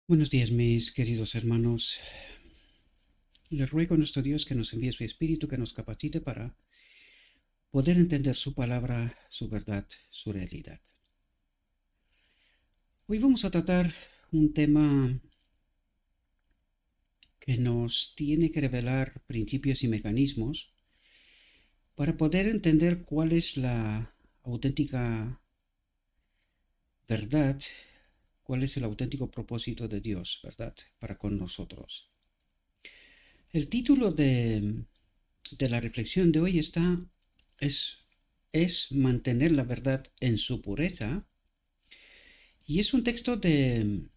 Buenos días, mis queridos hermanos. Les ruego a nuestro Dios que nos envíe su Espíritu, que nos capacite para poder entender su palabra, su verdad, su realidad. Hoy vamos a tratar un tema que nos tiene que revelar principios y mecanismos para poder entender cuál es la auténtica verdad, cuál es el auténtico propósito de Dios, ¿verdad?, para con nosotros. El título de la reflexión de hoy es, es mantener la verdad en su pureza, y es un texto de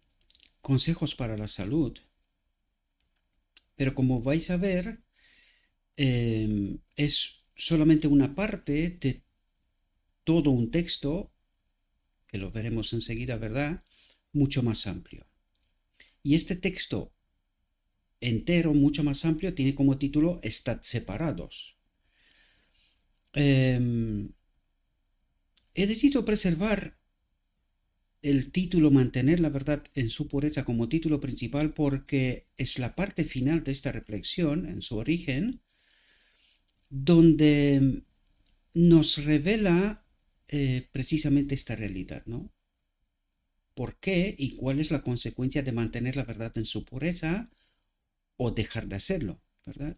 consejos para la salud, pero como vais a ver, es solamente una parte de todo un texto, que lo veremos enseguida, ¿verdad?, mucho más amplio. Y este texto entero, mucho más amplio, tiene como título Estad separados. He decidido preservar el título Mantener la verdad en su pureza como título principal porque es la parte final de esta reflexión, en su origen, donde nos revela precisamente esta realidad, ¿no? ¿Por qué y cuál es la consecuencia de mantener la verdad en su pureza o dejar de hacerlo, ¿verdad?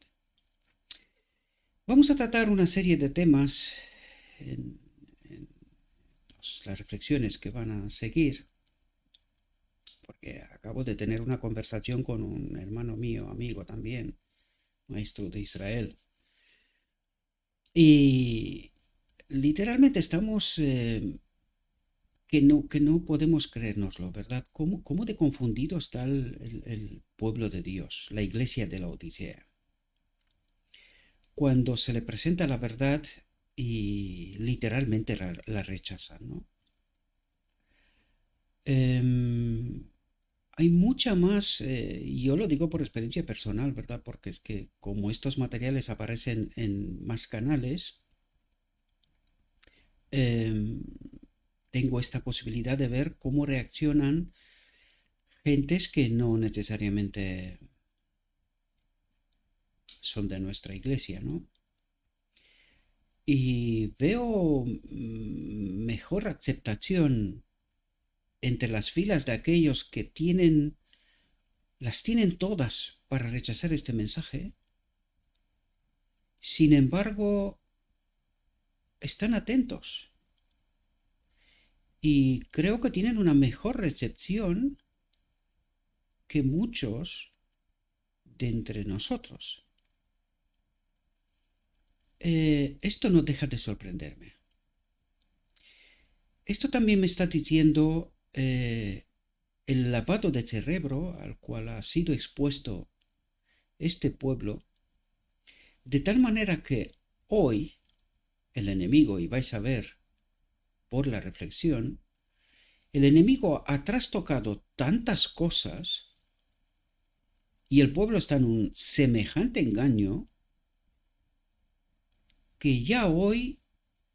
Vamos a tratar una serie de temas en las reflexiones que van a seguir, porque acabo de tener una conversación con un hermano mío, amigo también, maestro de Israel. Y literalmente estamos que no podemos creérnoslo, ¿verdad? ¿Cómo de confundido está el pueblo de Dios, la iglesia de la Odisea? Cuando se le presenta la verdad y literalmente la rechazan, ¿no? Hay mucha más, yo lo digo por experiencia personal, ¿verdad? Porque es que como estos materiales aparecen en más canales, em, tengo esta posibilidad de ver cómo reaccionan gentes que no necesariamente son de nuestra iglesia, ¿no? Y veo mejor aceptación entre las filas de aquellos que las tienen todas para rechazar este mensaje. Sin embargo, están atentos y creo que tienen una mejor recepción que muchos de entre nosotros. Esto no deja de sorprenderme. Esto también me está diciendo el lavado de cerebro al cual ha sido expuesto este pueblo, de tal manera que hoy el enemigo, y vais a ver por la reflexión, el enemigo ha trastocado tantas cosas y el pueblo está en un semejante engaño que ya hoy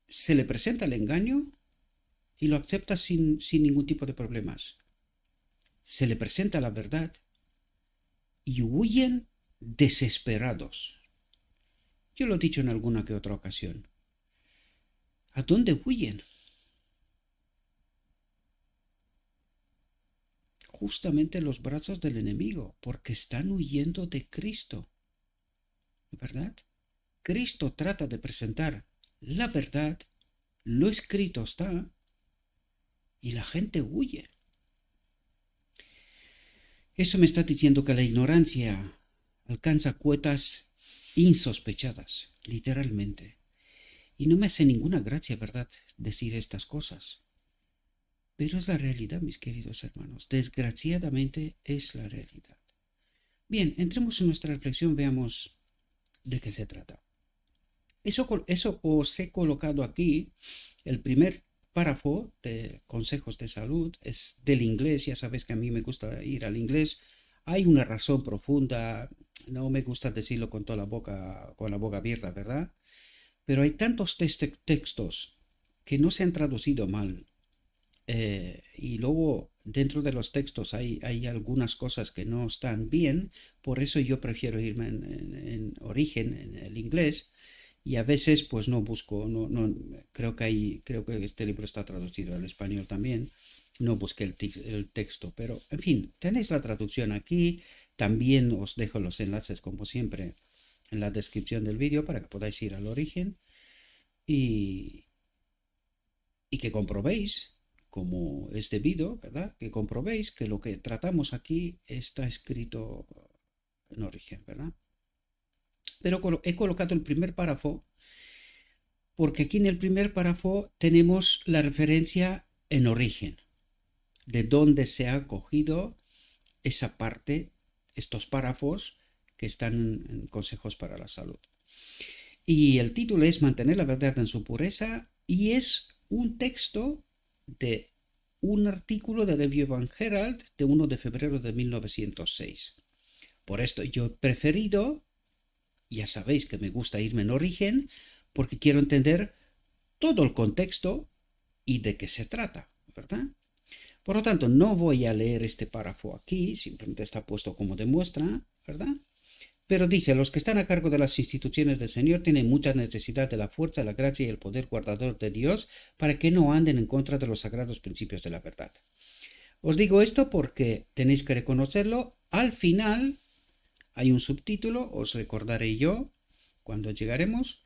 se le presenta el engaño y lo acepta sin ningún tipo de problemas. Se le presenta la verdad y huyen desesperados. Yo lo he dicho en alguna que otra ocasión. ¿A dónde huyen? Justamente los brazos del enemigo, porque están huyendo de Cristo, ¿verdad? Cristo trata de presentar la verdad, lo escrito está, y la gente huye. Eso me está diciendo que la ignorancia alcanza cuotas insospechadas, literalmente. Y no me hace ninguna gracia, ¿verdad?, decir estas cosas. Pero es la realidad, mis queridos hermanos. Desgraciadamente es la realidad. Bien, entremos en nuestra reflexión, veamos de qué se trata. Eso os he colocado aquí. El primer párrafo de consejos de salud es del inglés. Ya sabéis que a mí me gusta ir al inglés. Hay una razón profunda. No me gusta decirlo con la boca abierta, ¿verdad? Pero hay tantos textos que no se han traducido mal. Y y luego dentro de los textos hay algunas cosas que no están bien, por eso yo prefiero irme en origen, en el inglés, y a veces pues no busco, creo que este libro está traducido al español también, no busqué el texto, pero en fin, tenéis la traducción aquí, también os dejo los enlaces como siempre en la descripción del vídeo para que podáis ir al origen y, y que comprobéis, como es debido, ¿verdad? Que comprobéis que lo que tratamos aquí está escrito en origen, ¿verdad? Pero he colocado el primer párrafo porque aquí en el primer párrafo tenemos la referencia en origen, de dónde se ha cogido esa parte, estos párrafos que están en Consejos para la Salud. Y el título es Mantener la verdad en su pureza y es un texto de un artículo de Review and Herald de 1 de febrero de 1906. Por esto yo he preferido, ya sabéis que me gusta irme en origen, porque quiero entender todo el contexto y de qué se trata, ¿verdad? Por lo tanto, no voy a leer este párrafo aquí, simplemente está puesto como de muestra, ¿verdad? Pero dice, los que están a cargo de las instituciones del Señor tienen mucha necesidad de la fuerza, la gracia y el poder guardador de Dios para que no anden en contra de los sagrados principios de la verdad. Os digo esto porque tenéis que reconocerlo. Al final hay un subtítulo, os recordaré yo cuando llegaremos.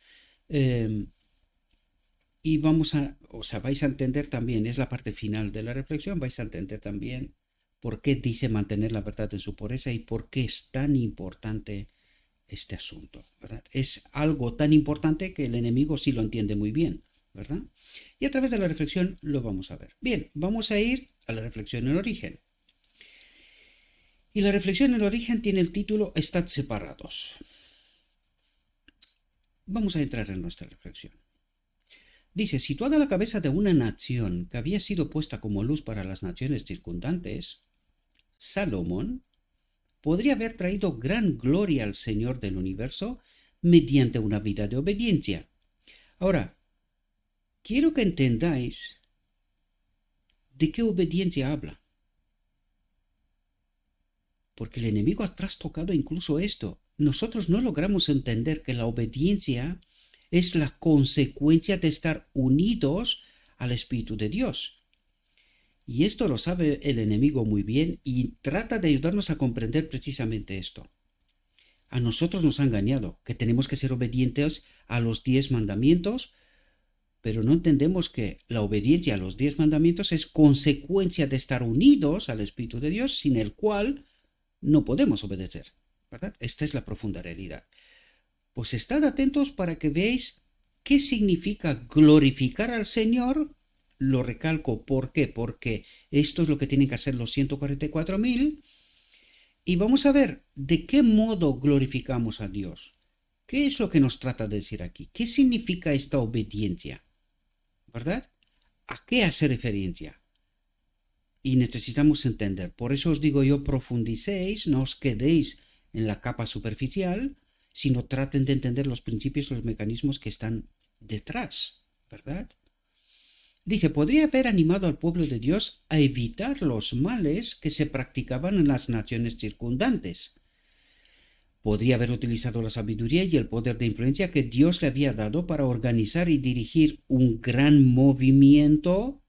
Y vais a entender también, es la parte final de la reflexión, vais a entender también por qué dice mantener la verdad en su pureza y por qué es tan importante este asunto, ¿verdad? Es algo tan importante que el enemigo sí lo entiende muy bien, ¿verdad? Y a través de la reflexión lo vamos a ver. Bien, vamos a ir a la reflexión en origen. Y la reflexión en origen tiene el título Estad separados. Vamos a entrar en nuestra reflexión. Dice, situada a la cabeza de una nación que había sido puesta como luz para las naciones circundantes, Salomón podría haber traído gran gloria al Señor del universo mediante una vida de obediencia. Ahora, quiero que entendáis de qué obediencia habla. Porque el enemigo ha trastocado incluso esto. Nosotros no logramos entender que la obediencia es la consecuencia de estar unidos al Espíritu de Dios. Y esto lo sabe el enemigo muy bien y trata de ayudarnos a comprender precisamente esto. A nosotros nos ha engañado, que tenemos que ser obedientes a los 10 mandamientos, pero no entendemos que la obediencia a los 10 mandamientos es consecuencia de estar unidos al Espíritu de Dios, sin el cual no podemos obedecer, ¿verdad? Esta es la profunda realidad. Pues estad atentos para que veáis qué significa glorificar al Señor. Lo recalco, ¿por qué? Porque esto es lo que tienen que hacer los 144.000. Y vamos a ver de qué modo glorificamos a Dios. ¿Qué es lo que nos trata de decir aquí? ¿Qué significa esta obediencia? ¿Verdad? ¿A qué hace referencia? Y necesitamos entender. Por eso os digo yo, profundicéis, no os quedéis en la capa superficial, sino traten de entender los principios y los mecanismos que están detrás, ¿verdad? Dice, podría haber animado al pueblo de Dios a evitar los males que se practicaban en las naciones circundantes. Podría haber utilizado la sabiduría y el poder de influencia que Dios le había dado para organizar y dirigir un gran movimiento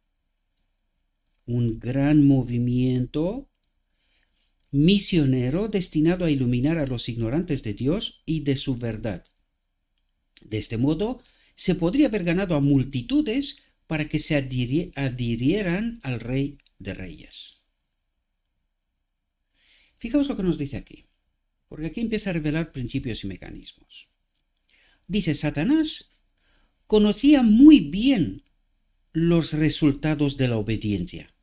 misionero destinado a iluminar a los ignorantes de Dios y de su verdad. De este modo, se podría haber ganado a multitudes para que se adhirieran al Rey de Reyes. Fijaos lo que nos dice aquí, porque aquí empieza a revelar principios y mecanismos. Dice, Satanás conocía muy bien los resultados de la obediencia.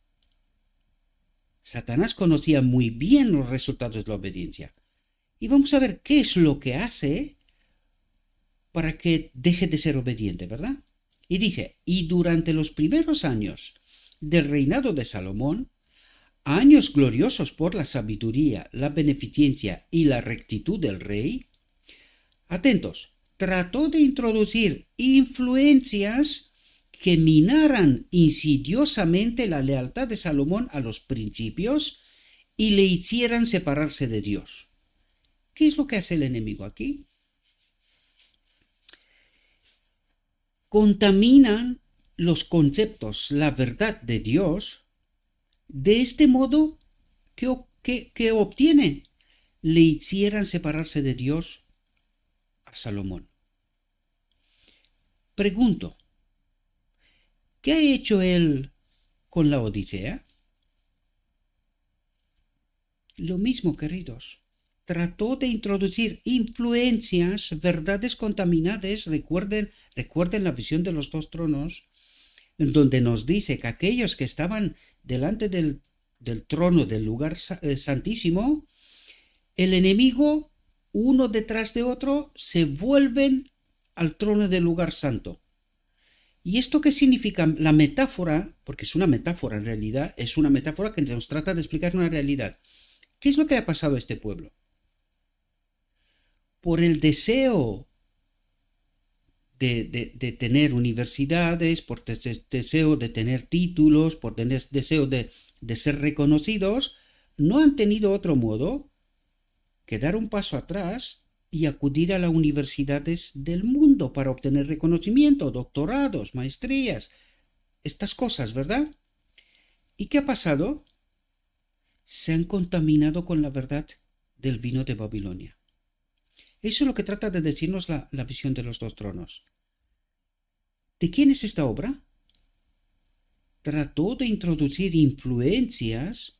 Satanás conocía muy bien los resultados de la obediencia. Y vamos a ver qué es lo que hace para que deje de ser obediente, ¿verdad? Y dice, y durante los primeros años del reinado de Salomón, años gloriosos por la sabiduría, la beneficencia y la rectitud del rey, atentos, trató de introducir influencias que minaran insidiosamente la lealtad de Salomón a los principios y le hicieran separarse de Dios. ¿Qué es lo que hace el enemigo aquí? Contaminan los conceptos, la verdad de Dios, de este modo que obtiene, le hicieran separarse de Dios a Salomón. Pregunto, ¿qué ha hecho él con la Odisea? Lo mismo, queridos. Trató de introducir influencias, verdades contaminadas. Recuerden la visión de los dos tronos, en donde nos dice que aquellos que estaban delante del trono del lugar santísimo, el enemigo, uno detrás de otro, se vuelven al trono del lugar santo. ¿Y esto qué significa? La metáfora, porque es una metáfora en realidad, es una metáfora que nos trata de explicar una realidad. ¿Qué es lo que le ha pasado a este pueblo? Por el deseo de tener universidades, por deseo de tener títulos, por tener deseo de ser reconocidos, no han tenido otro modo que dar un paso atrás y acudir a las universidades del mundo para obtener reconocimiento, doctorados, maestrías, estas cosas, ¿verdad? ¿Y qué ha pasado? Se han contaminado con la verdad del vino de Babilonia. Eso es lo que trata de decirnos la visión de los dos tronos. ¿De quién es esta obra? Trató de introducir influencias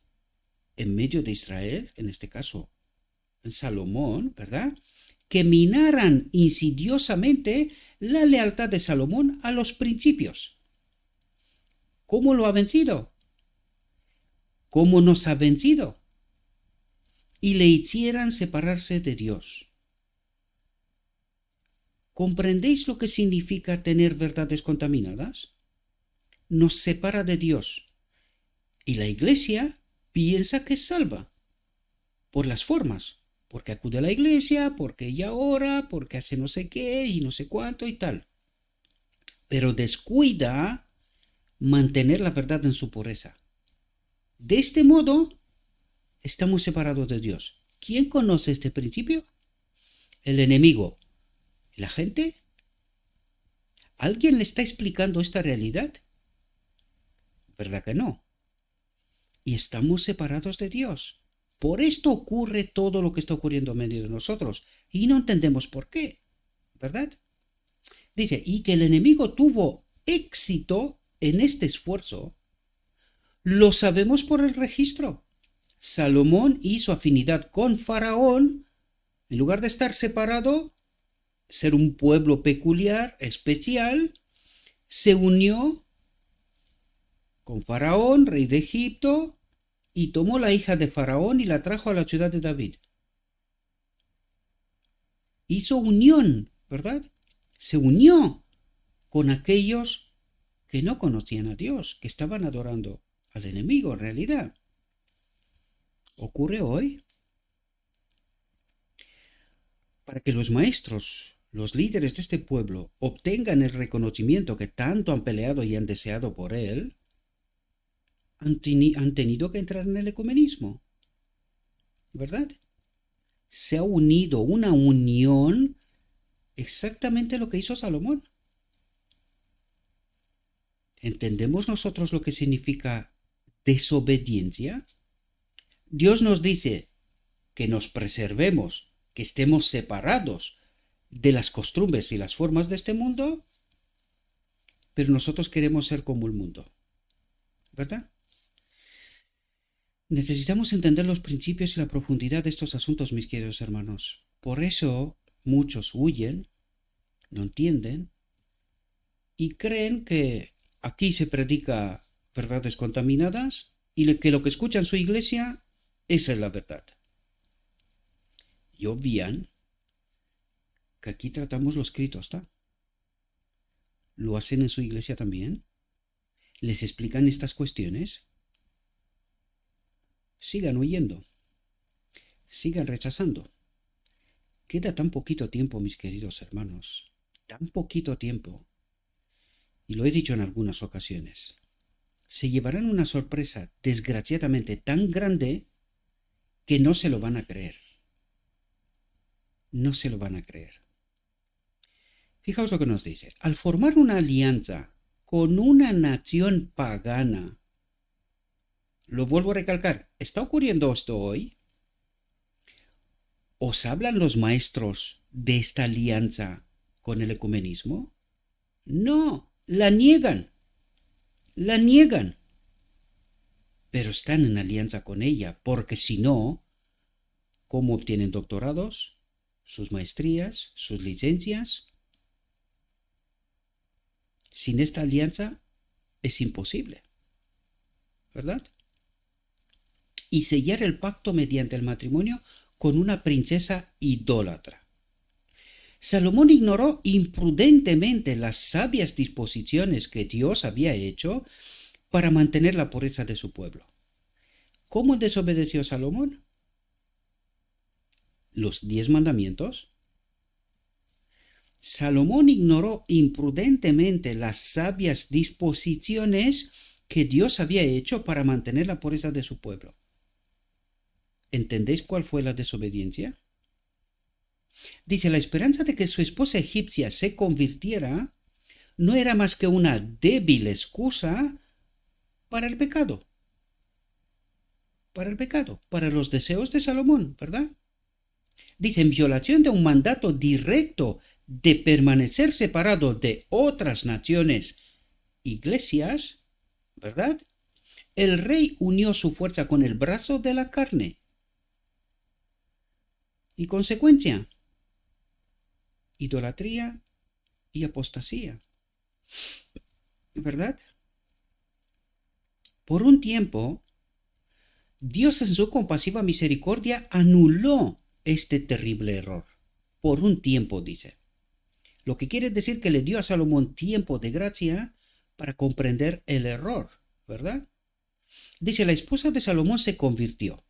en medio de Israel, en este caso en Salomón, ¿verdad?, que minaran insidiosamente la lealtad de Salomón a los principios. ¿Cómo lo ha vencido? ¿Cómo nos ha vencido? Y le hicieran separarse de Dios. ¿Comprendéis lo que significa tener verdades contaminadas? Nos separa de Dios. Y la iglesia piensa que es salva por las formas, porque acude a la iglesia, porque ella ora, porque hace no sé qué y no sé cuánto y tal. Pero descuida mantener la verdad en su pureza. De este modo, estamos separados de Dios. ¿Quién conoce este principio? El enemigo. ¿La gente? ¿Alguien le está explicando esta realidad? ¿Verdad que no? Y estamos separados de Dios. Por esto ocurre todo lo que está ocurriendo en medio de nosotros. Y no entendemos por qué. ¿Verdad? Dice, y que el enemigo tuvo éxito en este esfuerzo, lo sabemos por el registro. Salomón hizo afinidad con Faraón, en lugar de estar separado, ser un pueblo peculiar, especial, se unió con Faraón, rey de Egipto, y tomó la hija de Faraón y la trajo a la ciudad de David. Hizo unión, ¿verdad? Se unió con aquellos que no conocían a Dios, que estaban adorando al enemigo en realidad. ¿Ocurre hoy? Para que los maestros, los líderes de este pueblo, obtengan el reconocimiento que tanto han peleado y han deseado por él, han tenido que entrar en el ecumenismo, ¿verdad? Se ha unido una unión, exactamente lo que hizo Salomón. ¿Entendemos nosotros lo que significa desobediencia? Dios nos dice que nos preservemos, que estemos separados de las costumbres y las formas de este mundo, pero nosotros queremos ser como el mundo, ¿verdad? Necesitamos entender los principios y la profundidad de estos asuntos, mis queridos hermanos. Por eso muchos huyen, no entienden y creen que aquí se predica verdades contaminadas y que lo que escucha en su iglesia, esa es la verdad. Y obvian que aquí tratamos lo escrito, ¿está? ¿Lo hacen en su iglesia también? ¿Les explican estas cuestiones? Sigan huyendo. Sigan rechazando. Queda tan poquito tiempo, mis queridos hermanos. Tan poquito tiempo. y lo he dicho en algunas ocasiones, se llevarán una sorpresa desgraciadamente tan grande que no se lo van a creer. No se lo van a creer. Fijaos lo que nos dice. Al formar una alianza con una nación pagana, lo vuelvo a recalcar, ¿está ocurriendo esto hoy? ¿Os hablan los maestros de esta alianza con el ecumenismo? No, la niegan. La niegan. Pero están en alianza con ella, porque si no, ¿cómo obtienen doctorados, sus maestrías, sus licencias? Sin esta alianza es imposible, ¿verdad? Y sellar el pacto mediante el matrimonio con una princesa idólatra. Salomón ignoró imprudentemente las sabias disposiciones que Dios había hecho para mantener la pureza de su pueblo. ¿Cómo desobedeció Salomón? Los 10 mandamientos. Salomón ignoró imprudentemente las sabias disposiciones que Dios había hecho para mantener la pureza de su pueblo. ¿Entendéis cuál fue la desobediencia? Dice, la esperanza de que su esposa egipcia se convirtiera no era más que una débil excusa para el pecado. Para los deseos de Salomón, ¿verdad? Dice, en violación de un mandato directo de permanecer separado de otras naciones, iglesias, ¿verdad? El rey unió su fuerza con el brazo de la carne. Y consecuencia, idolatría y apostasía, ¿verdad? Por un tiempo, Dios en su compasiva misericordia anuló este terrible error. Por un tiempo, dice. Lo que quiere decir que le dio a Salomón tiempo de gracia para comprender el error, ¿verdad? Dice, la esposa de Salomón se convirtió.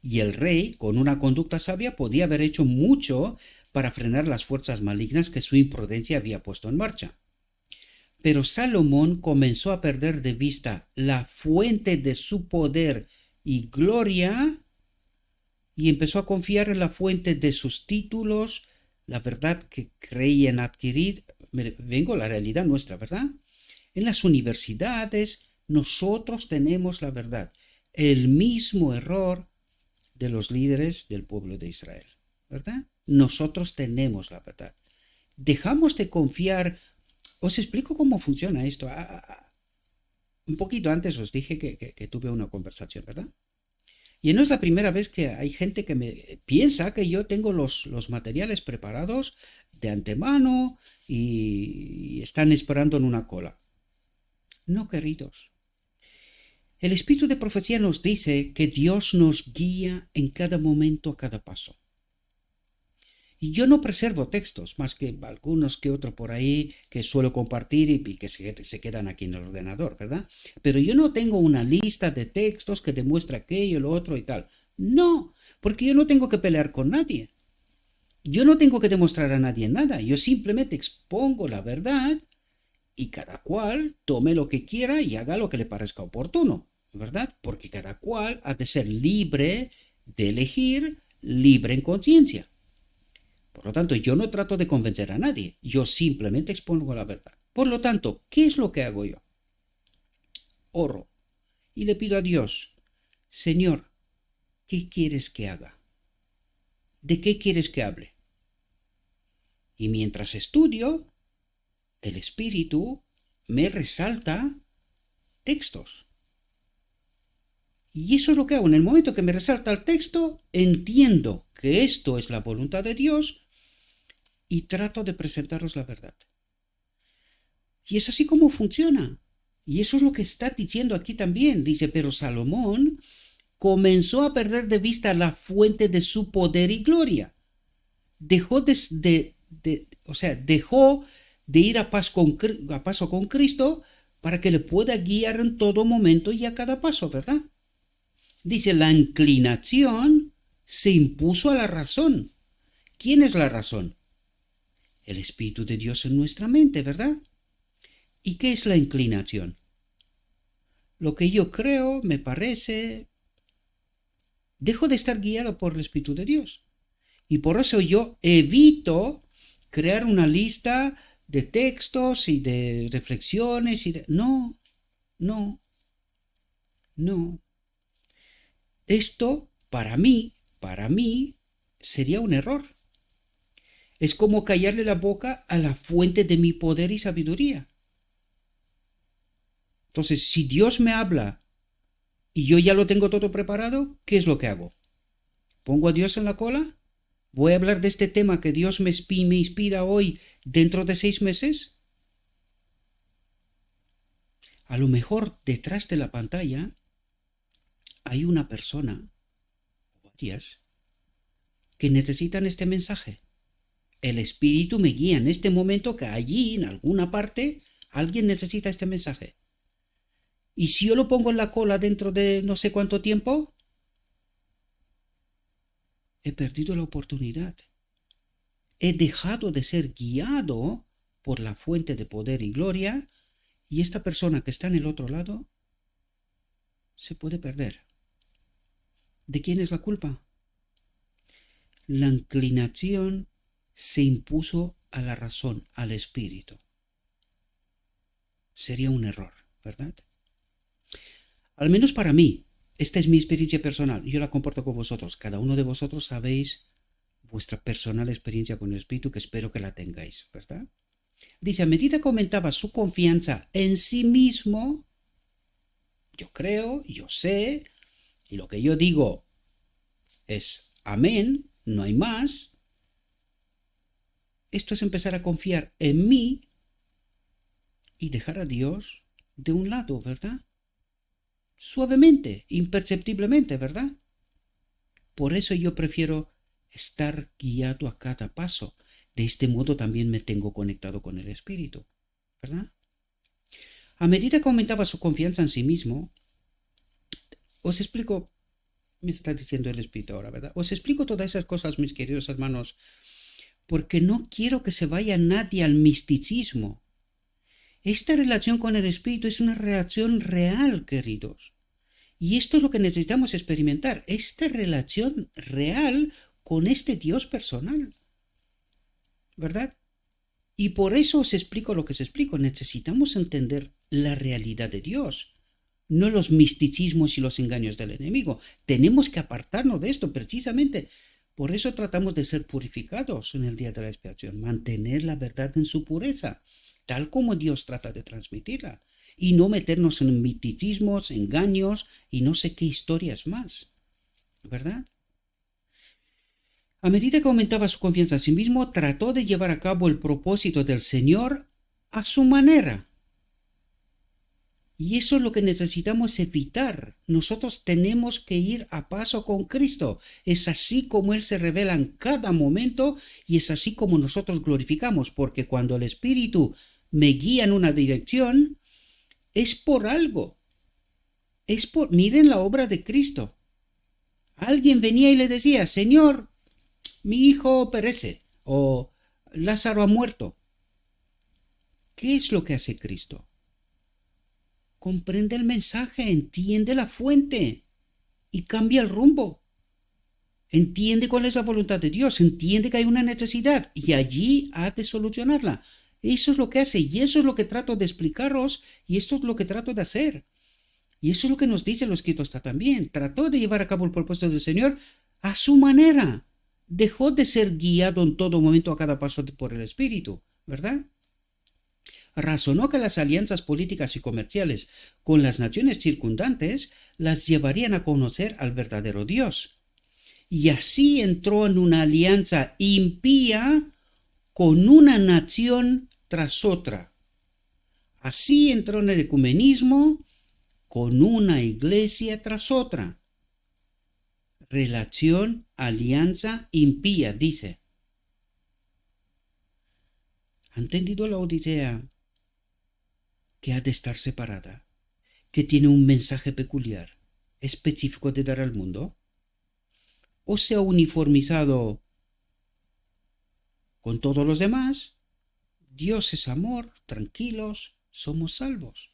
Y el rey, con una conducta sabia, podía haber hecho mucho para frenar las fuerzas malignas que su imprudencia había puesto en marcha. Pero Salomón comenzó a perder de vista la fuente de su poder y gloria y empezó a confiar en la fuente de sus títulos, la verdad que creían adquirir. Vengo a la realidad nuestra, ¿verdad? En las universidades nosotros tenemos la verdad, el mismo error de los líderes del pueblo de Israel, ¿verdad? Nosotros tenemos la verdad. Dejamos de confiar. Os explico cómo funciona esto. Un poquito antes os dije que tuve una conversación, ¿verdad? Y no es la primera vez que hay gente que me piensa que yo tengo los materiales preparados de antemano y están esperando en una cola. No, queridos. El espíritu de profecía nos dice que Dios nos guía en cada momento, a cada paso. Y yo no preservo textos, más que algunos que otro por ahí que suelo compartir y que se quedan aquí en el ordenador, ¿verdad? Pero yo no tengo una lista de textos que demuestra aquello, lo otro y tal. No, porque yo no tengo que pelear con nadie. Yo no tengo que demostrar a nadie nada. Yo simplemente expongo la verdad y cada cual tome lo que quiera y haga lo que le parezca oportuno, ¿verdad? Porque cada cual ha de ser libre de elegir, libre en conciencia. Por lo tanto, yo no trato de convencer a nadie, yo simplemente expongo la verdad. Por lo tanto, ¿qué es lo que hago yo? Oro y le pido a Dios, Señor, ¿qué quieres que haga? ¿De qué quieres que hable? Y mientras estudio, el Espíritu me resalta textos. Y eso es lo que hago. En el momento que me resalta el texto, entiendo que esto es la voluntad de Dios y trato de presentaros la verdad. Y es así como funciona. Y eso es lo que está diciendo aquí también. Dice, pero Salomón comenzó a perder de vista la fuente de su poder y gloria. Dejó dejó de ir a paso con Cristo para que le pueda guiar en todo momento y a cada paso, ¿verdad? Dice, la inclinación se impuso a la razón. ¿Quién es la razón? El Espíritu de Dios en nuestra mente, ¿verdad? ¿Y qué es la inclinación? Lo que yo creo, me parece, dejo de estar guiado por el Espíritu de Dios. Y por eso yo evito crear una lista de textos y de reflexiones y de... No, no, no. Esto, para mí, sería un error. Es como callarle la boca a la fuente de mi poder y sabiduría. Entonces, si Dios me habla y yo ya lo tengo todo preparado, ¿qué es lo que hago? ¿Pongo a Dios en la cola? ¿Voy a hablar de este tema que Dios me inspira hoy dentro de 6 meses? A lo mejor detrás de la pantalla hay una persona, o varias, que necesitan este mensaje. El Espíritu me guía en este momento que allí, en alguna parte, alguien necesita este mensaje. Y si yo lo pongo en la cola dentro de no sé cuánto tiempo, he perdido la oportunidad. He dejado de ser guiado por la fuente de poder y gloria, y esta persona que está en el otro lado se puede perder. ¿De quién es la culpa? La inclinación se impuso a la razón, al espíritu. Sería un error, ¿verdad? Al menos para mí, esta es mi experiencia personal, yo la comparto con vosotros. Cada uno de vosotros sabéis vuestra personal experiencia con el espíritu, que espero que la tengáis, ¿verdad? Dice, a medida que aumentaba su confianza en sí mismo, yo creo, yo sé, y lo que yo digo es amén, no hay más. Esto es empezar a confiar en mí y dejar a Dios de un lado, ¿verdad? Suavemente, imperceptiblemente, ¿verdad? Por eso yo prefiero estar guiado a cada paso. De este modo también me tengo conectado con el Espíritu, ¿verdad? A medida que aumentaba su confianza en sí mismo, os explico, me está diciendo el Espíritu ahora, ¿verdad? Os explico todas esas cosas, mis queridos hermanos, porque no quiero que se vaya nadie al misticismo. Esta relación con el Espíritu es una relación real, queridos. Y esto es lo que necesitamos experimentar, esta relación real con este Dios personal, ¿verdad? Y por eso os explico lo que os explico. Necesitamos entender la realidad de Dios, no los misticismos y los engaños del enemigo. Tenemos que apartarnos de esto precisamente. Por eso tratamos de ser purificados en el día de la expiación, mantener la verdad en su pureza, tal como Dios trata de transmitirla, y no meternos en misticismos, engaños y no sé qué historias más, ¿verdad? A medida que aumentaba su confianza en sí mismo, trató de llevar a cabo el propósito del Señor a su manera. Y eso es lo que necesitamos evitar. Nosotros tenemos que ir a paso con Cristo. Es así como Él se revela en cada momento y es así como nosotros glorificamos, porque cuando el Espíritu me guía en una dirección, es por algo. Miren la obra de Cristo. Alguien venía y le decía, Señor, mi hijo perece, o Lázaro ha muerto. ¿Qué es lo que hace Cristo? Comprende el mensaje, entiende la fuente y cambia el rumbo. Entiende cuál es la voluntad de Dios, entiende que hay una necesidad y allí ha de solucionarla. Eso es lo que hace y eso es lo que trato de explicaros y esto es lo que trato de hacer. Y eso es lo que nos dice lo escrito está también. Trató de llevar a cabo el propósito del Señor a su manera. Dejó de ser guiado en todo momento a cada paso por el Espíritu, ¿verdad? Razonó que las alianzas políticas y comerciales con las naciones circundantes las llevarían a conocer al verdadero Dios. Y así entró en una alianza impía con una nación tras otra. Así entró en el ecumenismo con una iglesia tras otra. Relación, alianza impía, dice. ¿Ha entendido la Odisea? Que ha de estar separada, que tiene un mensaje peculiar, específico de dar al mundo, o se ha uniformizado con todos los demás. Dios es amor, tranquilos, somos salvos.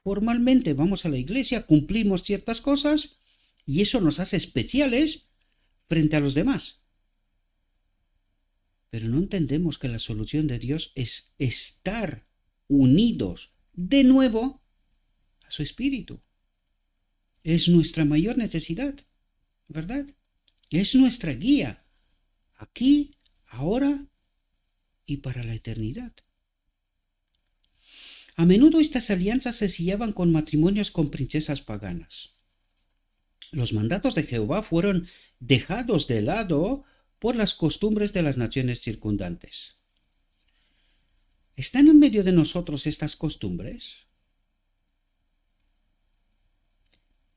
Formalmente vamos a la iglesia, cumplimos ciertas cosas y eso nos hace especiales frente a los demás. Pero no entendemos que la solución de Dios es estar unidos de nuevo a su Espíritu. Es nuestra mayor necesidad, ¿verdad? Es nuestra guía, aquí, ahora y para la eternidad. A menudo estas alianzas se sellaban con matrimonios con princesas paganas. Los mandatos de Jehová fueron dejados de lado por las costumbres de las naciones circundantes. ¿Están en medio de nosotros estas costumbres?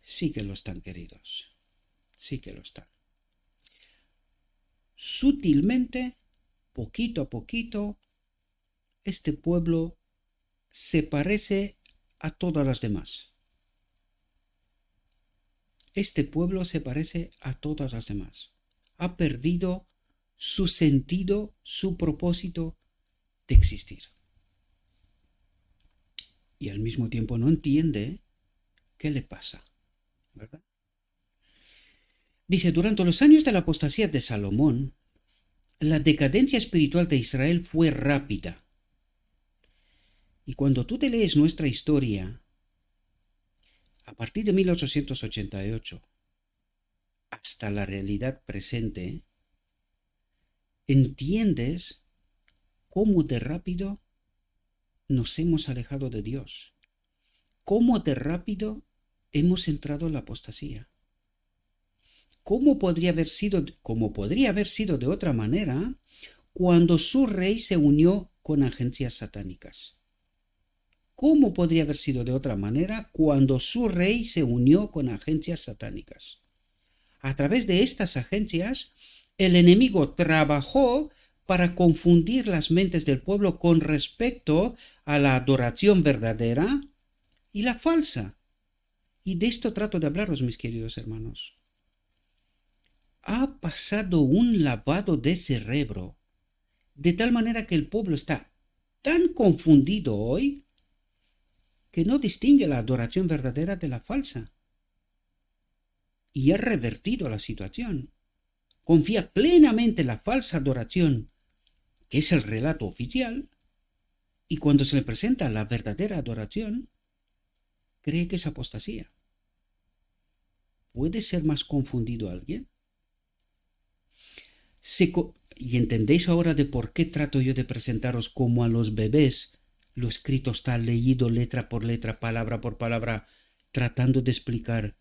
Sí que lo están, queridos. Sí que lo están. Sutilmente, poquito a poquito, este pueblo se parece a todas las demás. Este pueblo se parece a todas las demás. Ha perdido su sentido, su propósito de existir. Y al mismo tiempo no entiende qué le pasa, ¿verdad? Dice, durante los años de la apostasía de Salomón, la decadencia espiritual de Israel fue rápida. Y cuando tú te lees nuestra historia, a partir de 1888 hasta la realidad presente, entiendes cómo de rápido nos hemos alejado de Dios, cómo de rápido hemos entrado en la apostasía. ¿Cómo podría haber sido de otra manera cuando su rey se unió con agencias satánicas? ¿Cómo podría haber sido de otra manera cuando su rey se unió con agencias satánicas? A través de estas agencias, el enemigo trabajó para confundir las mentes del pueblo con respecto a la adoración verdadera y la falsa. Y de esto trato de hablaros, mis queridos hermanos. Ha pasado un lavado de cerebro, de tal manera que el pueblo está tan confundido hoy que no distingue la adoración verdadera de la falsa. Y ha revertido la situación. Confía plenamente en la falsa adoración, que es el relato oficial, y cuando se le presenta la verdadera adoración, cree que es apostasía. ¿Puede ser más confundido alguien? Y entendéis ahora de por qué trato yo de presentaros como a los bebés. Lo escrito está leído letra por letra, palabra por palabra, tratando de explicar.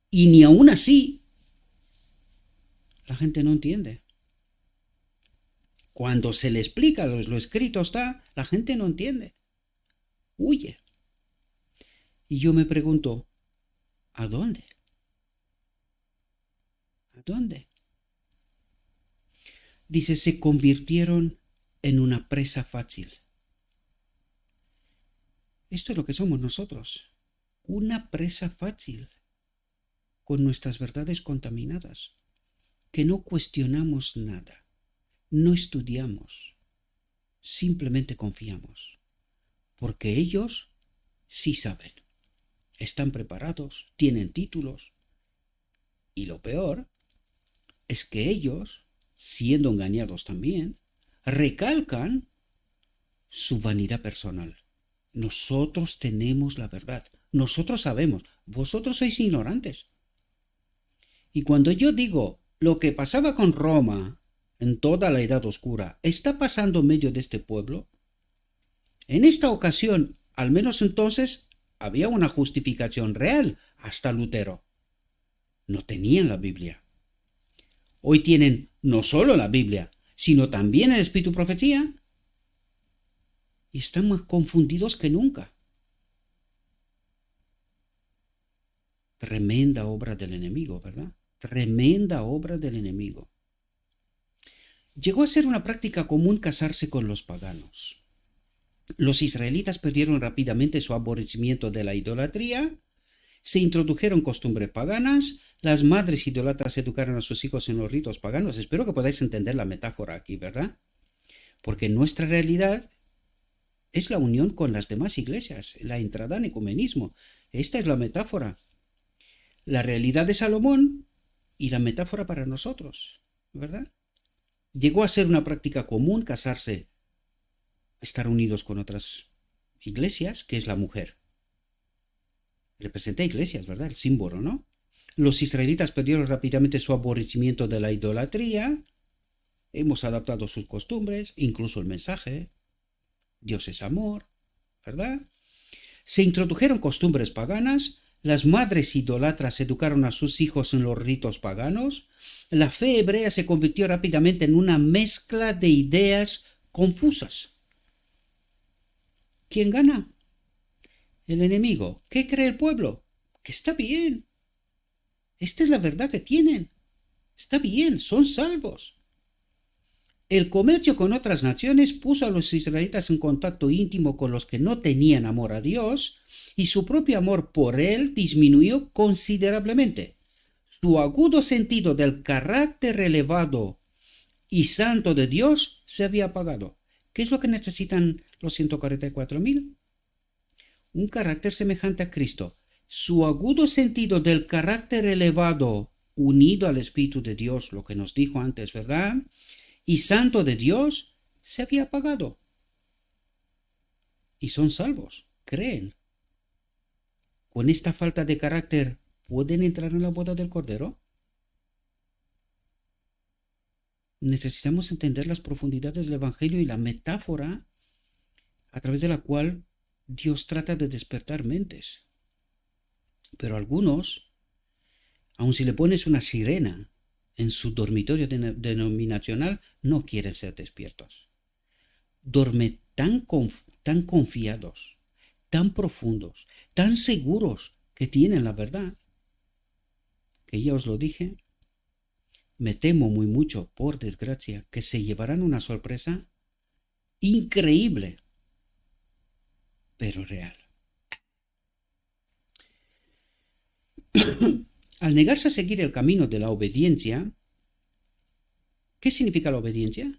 Y ni aún así, la gente no entiende. Cuando se le explica lo escrito está, la gente no entiende. Huye. Y yo me pregunto, ¿a dónde? ¿A dónde? Dice, se convirtieron en una presa fácil. Esto es lo que somos nosotros, una presa fácil, con nuestras verdades contaminadas, que no cuestionamos nada, no estudiamos, simplemente confiamos, porque ellos sí saben, están preparados, tienen títulos, y lo peor es que ellos, siendo engañados también, recalcan su vanidad personal. Nosotros tenemos la verdad, nosotros sabemos, vosotros sois ignorantes. Y cuando yo digo lo que pasaba con Roma en toda la Edad Oscura está pasando en medio de este pueblo, en esta ocasión, al menos entonces, había una justificación real hasta Lutero. No tenían la Biblia. Hoy tienen no solo la Biblia, sino también el Espíritu Profecía. Y están más confundidos que nunca. Tremenda obra del enemigo, ¿verdad? Tremenda obra del enemigo. Llegó a ser una práctica común casarse con los paganos. Los israelitas perdieron rápidamente su aborrecimiento de la idolatría, se introdujeron costumbres paganas, las madres idólatras educaron a sus hijos en los ritos paganos. Espero que podáis entender la metáfora aquí, ¿verdad? Porque en nuestra realidad es la unión con las demás iglesias, la entrada en ecumenismo. Esta es la metáfora. La realidad de Salomón y la metáfora para nosotros, ¿verdad? Llegó a ser una práctica común casarse, estar unidos con otras iglesias, que es la mujer. Representa iglesias, ¿verdad? El símbolo, ¿no? Los israelitas perdieron rápidamente su aborrecimiento de la idolatría. Hemos adaptado sus costumbres, incluso el mensaje. Dios es amor, ¿verdad? Se introdujeron costumbres paganas. Las madres idolatras educaron a sus hijos en los ritos paganos. La fe hebrea se convirtió rápidamente en una mezcla de ideas confusas. ¿Quién gana? El enemigo. ¿Qué cree el pueblo? Que está bien. Esta es la verdad que tienen. Está bien, son salvos. El comercio con otras naciones puso a los israelitas en contacto íntimo con los que no tenían amor a Dios, y su propio amor por Él disminuyó considerablemente. Su agudo sentido del carácter elevado y santo de Dios se había apagado. ¿Qué es lo que necesitan los 144.000? Un carácter semejante a Cristo. Su agudo sentido del carácter elevado, unido al Espíritu de Dios, lo que nos dijo antes, ¿verdad?, y santo de Dios, se había apagado. Y son salvos, creen. Con esta falta de carácter, ¿pueden entrar en la boda del Cordero? Necesitamos entender las profundidades del Evangelio y la metáfora a través de la cual Dios trata de despertar mentes. Pero algunos, aun si le pones una sirena en su dormitorio denominacional, no quieren ser despiertos. Duermen tan confiados, tan profundos, tan seguros que tienen la verdad, que ya os lo dije, me temo muy mucho, por desgracia, que se llevarán una sorpresa increíble, pero real. Al negarse a seguir el camino de la obediencia, ¿qué significa la obediencia?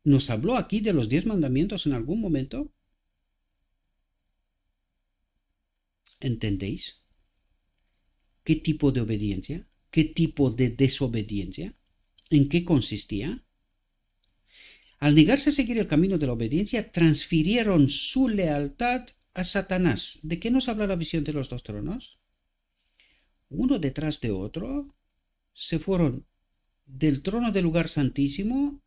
¿Nos habló aquí de los 10 mandamientos en algún momento? ¿Entendéis? ¿Qué tipo de obediencia? ¿Qué tipo de desobediencia? ¿En qué consistía? Al negarse a seguir el camino de la obediencia, transfirieron su lealtad a Satanás. ¿De qué nos habla la visión de los 2 tronos? Uno detrás de otro, se fueron del trono del lugar santísimo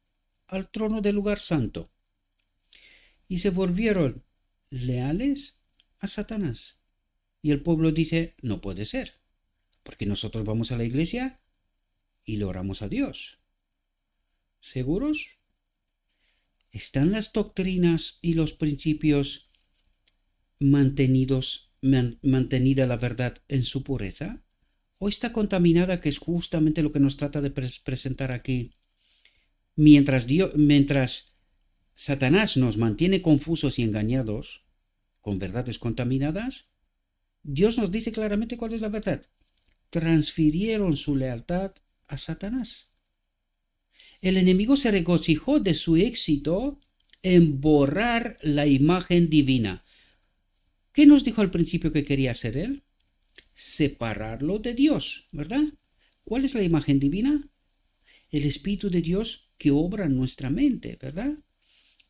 al trono del lugar santo y se volvieron leales a Satanás. Y el pueblo dice, no puede ser, porque nosotros vamos a la iglesia y le oramos a Dios. ¿Seguros? ¿Están las doctrinas y los principios mantenida la verdad en su pureza? ¿O está contaminada, que es justamente lo que nos trata de presentar aquí? Mientras Satanás nos mantiene confusos y engañados con verdades contaminadas, Dios nos dice claramente cuál es la verdad. Transfirieron su lealtad a Satanás. El enemigo se regocijó de su éxito en borrar la imagen divina. ¿Qué nos dijo al principio que quería hacer él? Separarlo de Dios, ¿verdad? ¿Cuál es la imagen divina? El Espíritu de Dios que obra en nuestra mente, ¿verdad?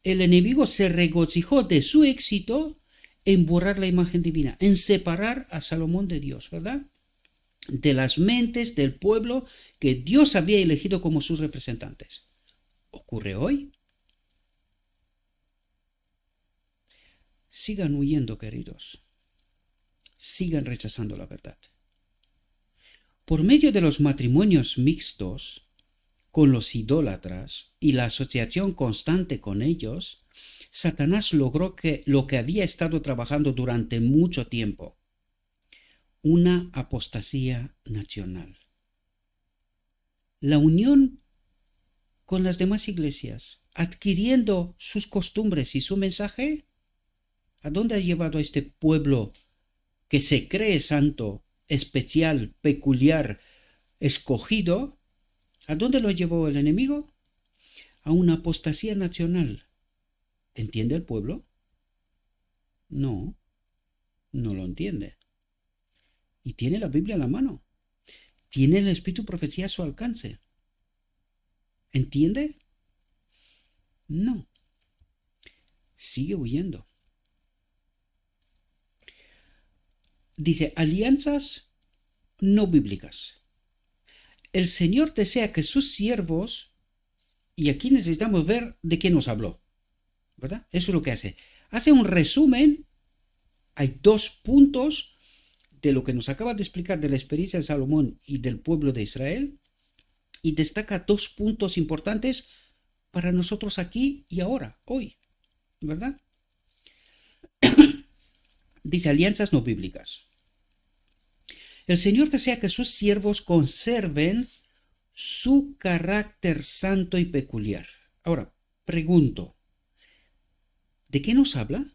El enemigo se regocijó de su éxito en borrar la imagen divina, en separar a Salomón de Dios, ¿verdad?, de las mentes del pueblo que Dios había elegido como sus representantes. ¿Ocurre hoy? Sigan huyendo, queridos. Sigan rechazando la verdad. Por medio de los matrimonios mixtos con los idólatras y la asociación constante con ellos, Satanás logró lo que había estado trabajando durante mucho tiempo: una apostasía nacional. La unión con las demás iglesias, adquiriendo sus costumbres y su mensaje, ¿a dónde ha llevado a este pueblo que se cree santo, especial, peculiar, escogido? ¿A dónde lo llevó el enemigo? A una apostasía nacional. ¿Entiende el pueblo? No, no lo entiende. Y tiene la Biblia en la mano. Tiene el espíritu de profecía a su alcance. ¿Entiende? No. Sigue huyendo. Dice, alianzas no bíblicas. El Señor desea que sus siervos, y aquí necesitamos ver de qué nos habló, ¿verdad? Eso es lo que hace. Hace un resumen. Hay 2 puntos de lo que nos acaba de explicar de la experiencia de Salomón y del pueblo de Israel, y destaca 2 puntos importantes para nosotros aquí y ahora, hoy, ¿verdad? Dice alianzas no bíblicas. El Señor desea que sus siervos conserven su carácter santo y peculiar. Ahora, pregunto, ¿de qué nos habla?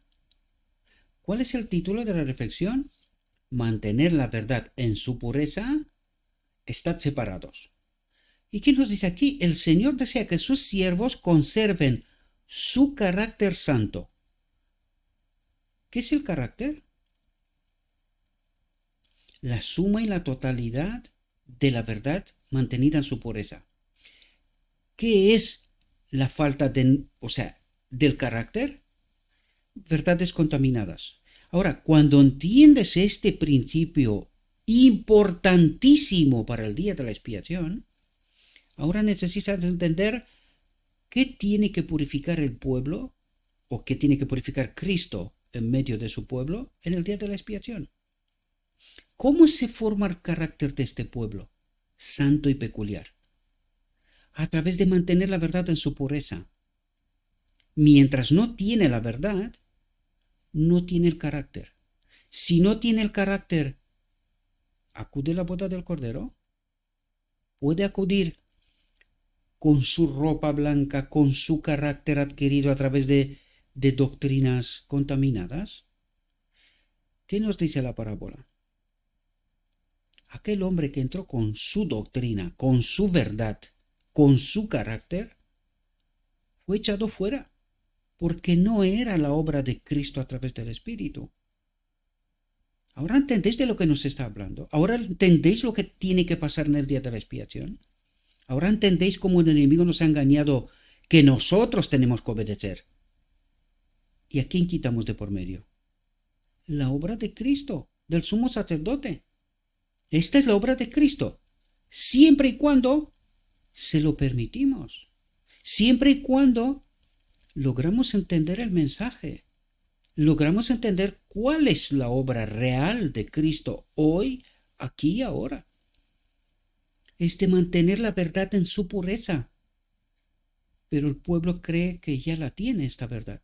¿Cuál es el título de la reflexión? Mantener la verdad en su pureza, estad separados. ¿Y qué nos dice aquí? El Señor desea que sus siervos conserven su carácter santo. ¿Qué es el carácter? La suma y la totalidad de la verdad mantenida en su pureza. ¿Qué es la falta del carácter? Verdades contaminadas. Ahora, cuando entiendes este principio importantísimo para el día de la expiación, ahora necesitas entender qué tiene que purificar el pueblo o qué tiene que purificar Cristo en medio de su pueblo en el día de la expiación. ¿Cómo se forma el carácter de este pueblo, santo y peculiar? A través de mantener la verdad en su pureza. Mientras no tiene la verdad, no tiene el carácter. Si no tiene el carácter, ¿acude a la boda del Cordero? ¿Puede acudir con su ropa blanca, con su carácter adquirido a través de doctrinas contaminadas? ¿Qué nos dice la parábola? Aquel hombre que entró con su doctrina, con su verdad, con su carácter, fue echado fuera, porque no era la obra de Cristo a través del Espíritu. ¿Ahora entendéis de lo que nos está hablando? ¿Ahora entendéis lo que tiene que pasar en el día de la expiación? ¿Ahora entendéis cómo el enemigo nos ha engañado que nosotros tenemos que obedecer? ¿Y a quién quitamos de por medio? La obra de Cristo, del sumo sacerdote. Esta es la obra de Cristo, siempre y cuando se lo permitimos, siempre y cuando logramos entender el mensaje, logramos entender cuál es la obra real de Cristo hoy, aquí y ahora. Es de mantener la verdad en su pureza, pero el pueblo cree que ya la tiene esta verdad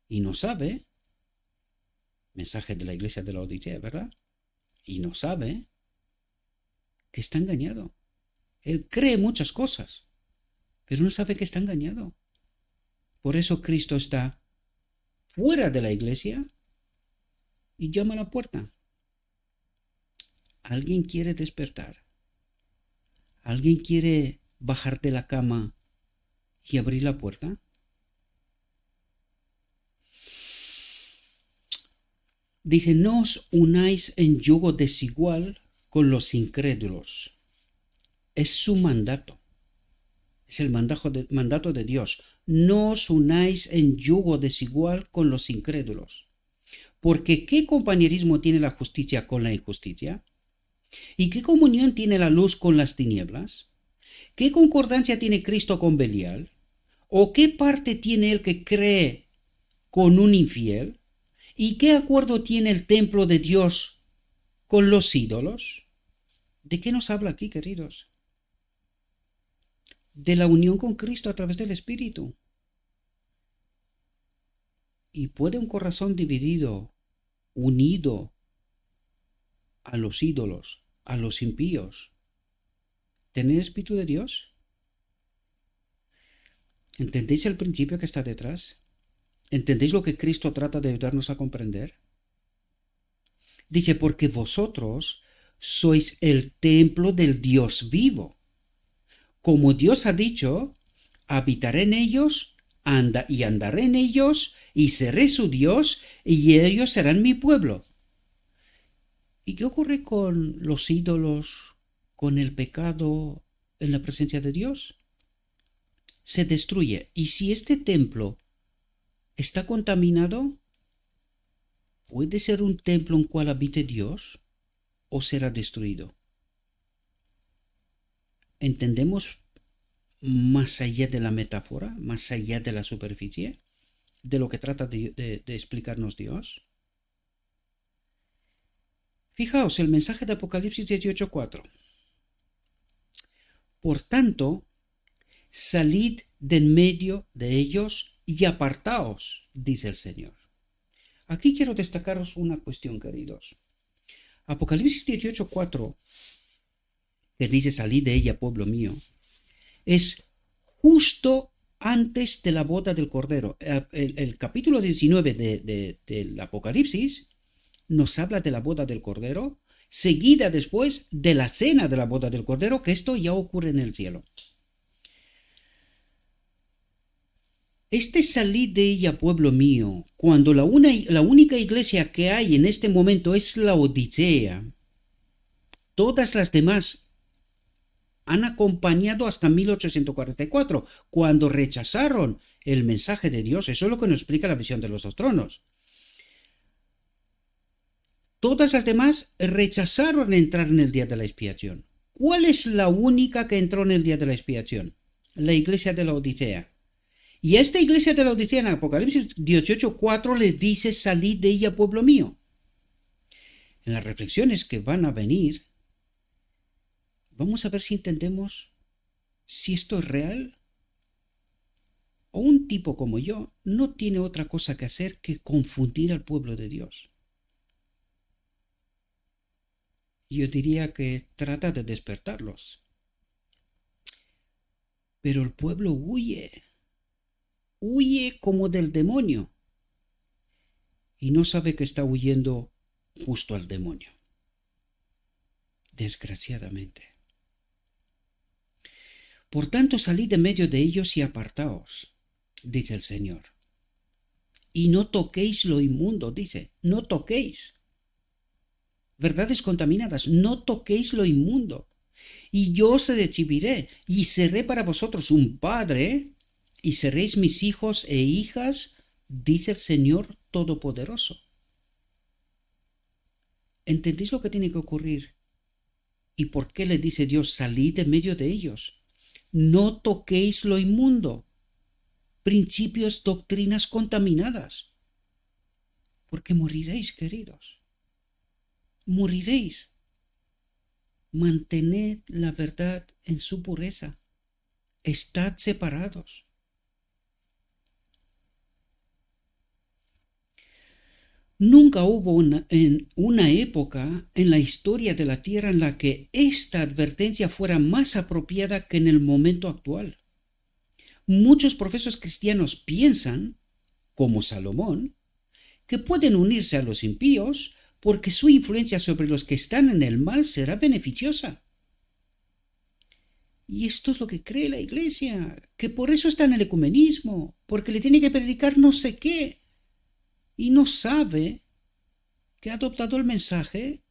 y no sabe. Mensaje de la iglesia de la Odisea, ¿verdad? Y no sabe que está engañado. Él cree muchas cosas, pero no sabe que está engañado. Por eso Cristo está fuera de la iglesia y llama a la puerta. ¿Alguien quiere despertar? ¿Alguien quiere bajar de la cama y abrir la puerta? Dice, no os unáis en yugo desigual con los incrédulos. Es su mandato. Es el mandato de Dios. No os unáis en yugo desigual con los incrédulos. Porque ¿qué compañerismo tiene la justicia con la injusticia? ¿Y qué comunión tiene la luz con las tinieblas? ¿Qué concordancia tiene Cristo con Belial? ¿O qué parte tiene el que cree con un infiel? ¿Y qué acuerdo tiene el templo de Dios con los ídolos? ¿De qué nos habla aquí, queridos? De la unión con Cristo a través del Espíritu. ¿Y puede un corazón dividido, unido a los ídolos, a los impíos, tener Espíritu de Dios? ¿Entendéis el principio que está detrás? ¿Entendéis lo que Cristo trata de ayudarnos a comprender? Dice, porque vosotros sois el templo del Dios vivo. Como Dios ha dicho, habitaré en ellos Andaré en ellos, y seré su Dios, y ellos serán mi pueblo. ¿Y qué ocurre con los ídolos, con el pecado en la presencia de Dios? Se destruye. Y si este templo está contaminado, ¿puede ser un templo en cual habite Dios o será destruido? ¿Entendemos más allá de la metáfora, más allá de la superficie, de lo que trata de explicarnos Dios? Fijaos el mensaje de Apocalipsis 18:4. Por tanto, salid de en medio de ellos y apartaos, dice el Señor. Aquí quiero destacaros una cuestión, queridos. Apocalipsis 18:4, que dice salid de ella, pueblo mío, es justo antes de la boda del Cordero. El capítulo 19 del Apocalipsis nos habla de la boda del Cordero, seguida después de la cena de la boda del Cordero, que esto ya ocurre en el cielo. Este salid de ella, pueblo mío, cuando la única iglesia que hay en este momento es la Odisea, todas las demás han acompañado hasta 1844, cuando rechazaron el mensaje de Dios. Eso es lo que nos explica la visión de los dos tronos. Todas las demás rechazaron entrar en el día de la expiación. ¿Cuál es la única que entró en el día de la expiación? La iglesia de la Odisea. Y a esta iglesia de la Odisea en Apocalipsis 18:4 le dice: salid de ella, pueblo mío. En las reflexiones que van a venir, vamos a ver si entendemos si esto es real. O un tipo como yo no tiene otra cosa que hacer que confundir al pueblo de Dios. Yo diría que trata de despertarlos. Pero el pueblo huye como del demonio, y no sabe que está huyendo justo al demonio. Desgraciadamente. Por tanto, salid de medio de ellos y apartaos, dice el Señor. Y no toquéis lo inmundo, dice, no toquéis. Verdades contaminadas, no toquéis lo inmundo. Y yo os recibiré, y seré para vosotros un padre, y seréis mis hijos e hijas, dice el Señor Todopoderoso. ¿Entendéis lo que tiene que ocurrir? ¿Y por qué le dice Dios: salid de medio de ellos? No toquéis lo inmundo. Principios, doctrinas contaminadas. Porque moriréis, queridos. Moriréis. Mantened la verdad en su pureza. Estad separados. Nunca hubo una época en la historia de la tierra en la que esta advertencia fuera más apropiada que en el momento actual. Muchos profesos cristianos piensan, como Salomón, que pueden unirse a los impíos porque su influencia sobre los que están en el mal será beneficiosa. Y esto es lo que cree la Iglesia, que por eso está en el ecumenismo, porque le tiene que predicar no sé qué, y no sabe que ha adoptado el mensaje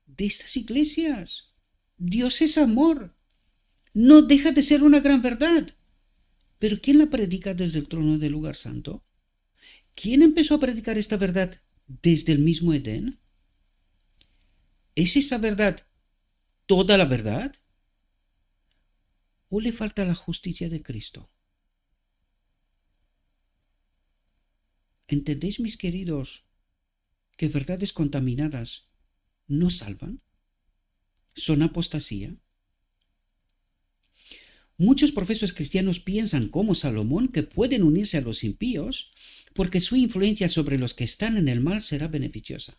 de estas iglesias. Dios es amor. No deja de ser una gran verdad. Pero ¿quién la predica desde el trono del lugar santo? ¿Quién empezó a predicar esta verdad desde el mismo Edén? ¿Es esa verdad toda la verdad? ¿O le falta la justicia de Cristo? ¿Entendéis, mis queridos, que verdades contaminadas no salvan? ¿Son apostasía? Muchos profesos cristianos piensan, como Salomón, que pueden unirse a los impíos porque su influencia sobre los que están en el mal será beneficiosa.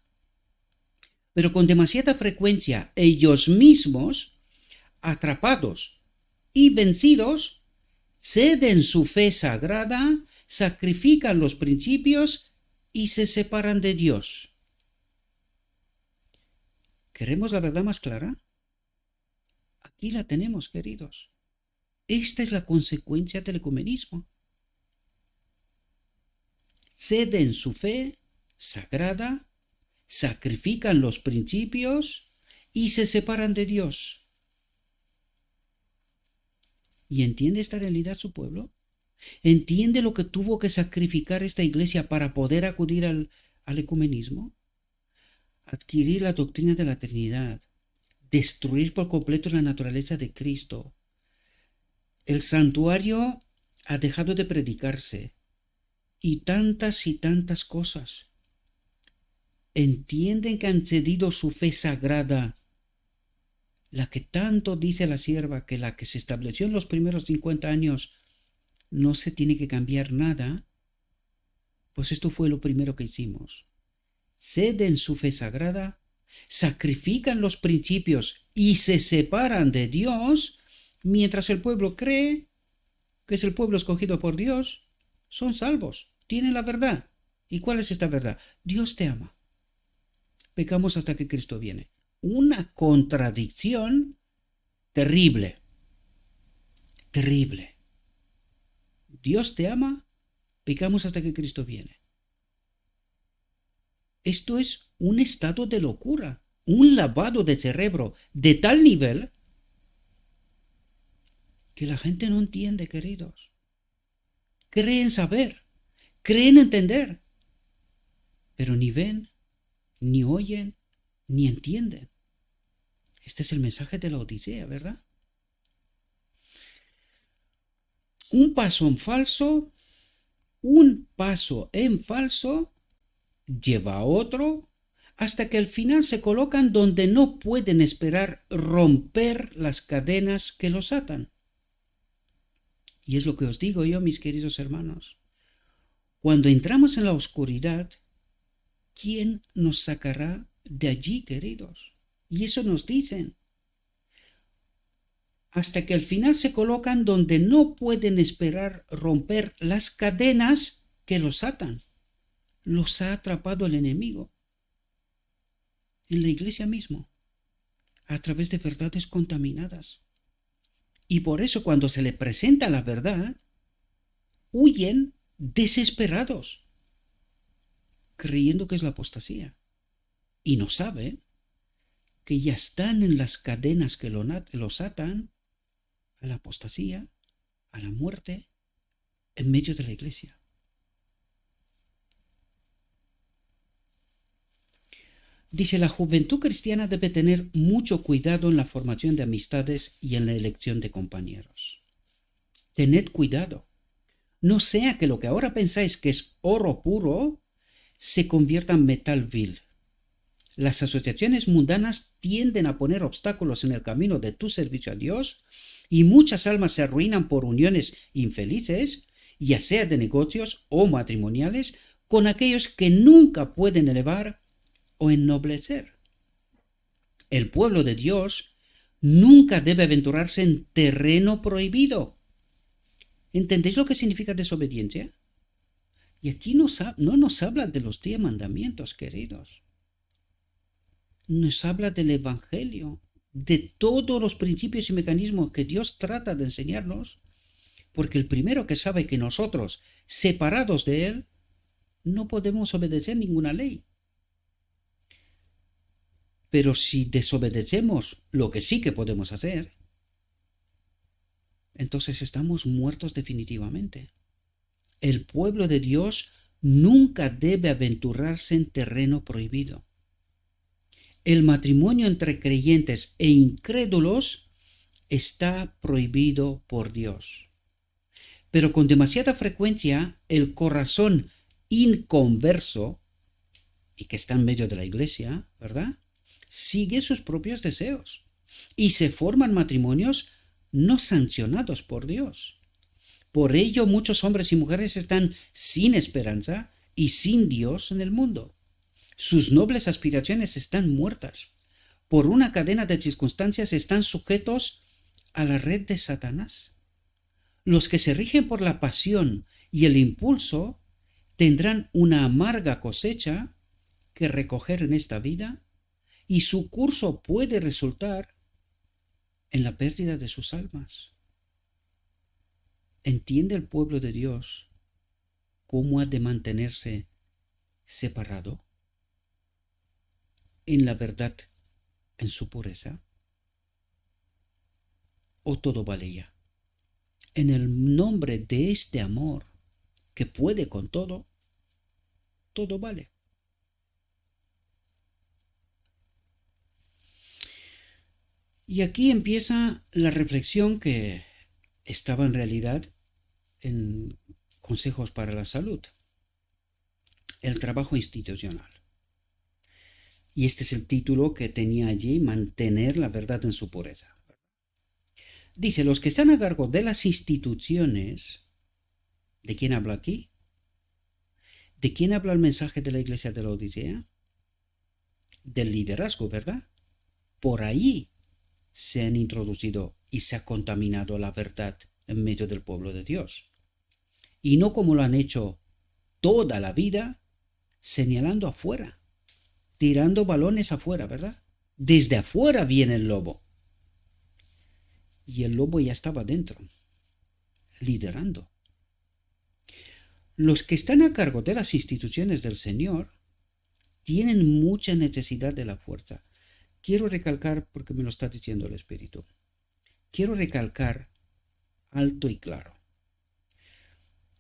Pero con demasiada frecuencia ellos mismos, atrapados y vencidos, ceden su fe sagrada, sacrifican los principios y se separan de Dios. ¿Queremos la verdad más clara? Aquí la tenemos, queridos. Esta es la consecuencia del ecumenismo. ceden su fe sagrada, sacrifican los principios y se separan de Dios. ¿Y entiende esta realidad su pueblo? ¿Entiende lo que tuvo que sacrificar esta iglesia para poder acudir al ecumenismo? Adquirir la doctrina de la Trinidad, destruir por completo la naturaleza de Cristo. El santuario ha dejado de predicarse y tantas cosas. Entienden que han cedido su fe sagrada, la que tanto dice la sierva, que la que se estableció en los primeros 50 años no se tiene que cambiar nada. Pues esto fue lo primero que hicimos. Ceden su fe sagrada, sacrifican los principios y se separan de Dios, mientras el pueblo cree que es el pueblo escogido por Dios. Son salvos, tienen la verdad. ¿Y cuál es esta verdad? Dios te ama. Pecamos hasta que Cristo viene. Una contradicción terrible. Terrible. Dios te ama, pecamos hasta que Cristo viene. Esto es un estado de locura, un lavado de cerebro de tal nivel que la gente no entiende, queridos. Creen saber, creen entender, pero ni ven, ni oyen, ni entienden. Este es el mensaje de la Odisea, ¿verdad? Un paso en falso lleva a otro hasta que al final se colocan donde no pueden esperar romper las cadenas que los atan. Y es lo que os digo yo, mis queridos hermanos. Cuando entramos en la oscuridad, ¿quién nos sacará de allí, queridos? Y eso nos dicen. Hasta que al final se colocan donde no pueden esperar romper las cadenas que los atan. Los ha atrapado el enemigo. En la iglesia mismo, a través de verdades contaminadas. Y por eso cuando se le presenta la verdad, huyen desesperados, creyendo que es la apostasía. Y no saben que ya están en las cadenas que los atan a la apostasía, a la muerte, en medio de la iglesia. Dice, la juventud cristiana debe tener mucho cuidado en la formación de amistades y en la elección de compañeros. Tened cuidado. No sea que lo que ahora pensáis que es oro puro se convierta en metal vil. Las asociaciones mundanas tienden a poner obstáculos en el camino de tu servicio a Dios y muchas almas se arruinan por uniones infelices, ya sea de negocios o matrimoniales, con aquellos que nunca pueden elevar o ennoblecer. El pueblo de Dios nunca debe aventurarse en terreno prohibido. ¿Entendéis lo que significa desobediencia? Y aquí no nos habla de los 10 mandamientos, queridos. Nos habla del Evangelio, de todos los principios y mecanismos que Dios trata de enseñarnos, porque el primero que sabe que nosotros, separados de Él, no podemos obedecer ninguna ley. Pero si desobedecemos lo que sí que podemos hacer, entonces estamos muertos definitivamente. El pueblo de Dios nunca debe aventurarse en terreno prohibido. El matrimonio entre creyentes e incrédulos está prohibido por Dios. Pero con demasiada frecuencia el corazón inconverso, y que está en medio de la iglesia, ¿verdad?, sigue sus propios deseos y se forman matrimonios no sancionados por Dios. Por ello muchos hombres y mujeres están sin esperanza y sin Dios en el mundo. Sus nobles aspiraciones están muertas. Por una cadena de circunstancias están sujetos a la red de Satanás. Los que se rigen por la pasión y el impulso tendrán una amarga cosecha que recoger en esta vida, y su curso puede resultar en la pérdida de sus almas. ¿Entiende el pueblo de Dios cómo ha de mantenerse separado en la verdad, en su pureza? ¿O todo vale ya? En el nombre de este amor que puede con todo, todo vale. Y aquí empieza la reflexión que estaba en realidad en Consejos para la Salud, el trabajo institucional. Y este es el título que tenía allí, mantener la verdad en su pureza. Dice, los que están a cargo de las instituciones, ¿de quién habla aquí? ¿De quién habla el mensaje de la iglesia de la Odisea? Del liderazgo, ¿verdad? Por ahí se han introducido y se ha contaminado la verdad en medio del pueblo de Dios. Y no como lo han hecho toda la vida, señalando afuera, tirando balones afuera, ¿verdad? Desde afuera viene el lobo. Y el lobo ya estaba dentro, liderando. Los que están a cargo de las instituciones del Señor tienen mucha necesidad de la fuerza. Quiero recalcar, porque me lo está diciendo el Espíritu, quiero recalcar alto y claro.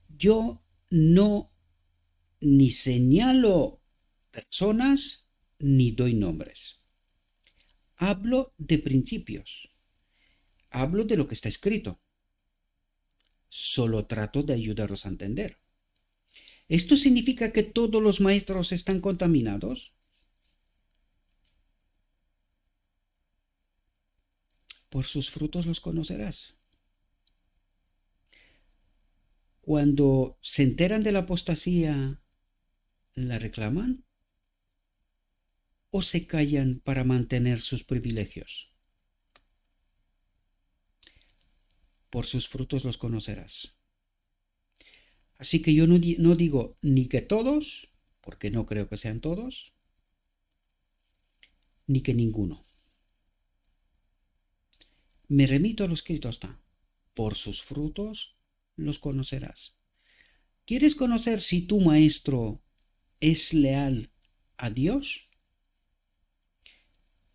Yo no ni señalo personas ni doy nombres. Hablo de principios. Hablo de lo que está escrito. Solo trato de ayudaros a entender. ¿Esto significa que todos los maestros están contaminados? Por sus frutos los conocerás. Cuando se enteran de la apostasía, ¿la reclaman? ¿O se callan para mantener sus privilegios? Por sus frutos los conocerás. Así que yo no digo ni que todos, porque no creo que sean todos, ni que ninguno. Me remito a lo escrito está. Por sus frutos los conocerás. ¿Quieres conocer si tu maestro es leal a Dios?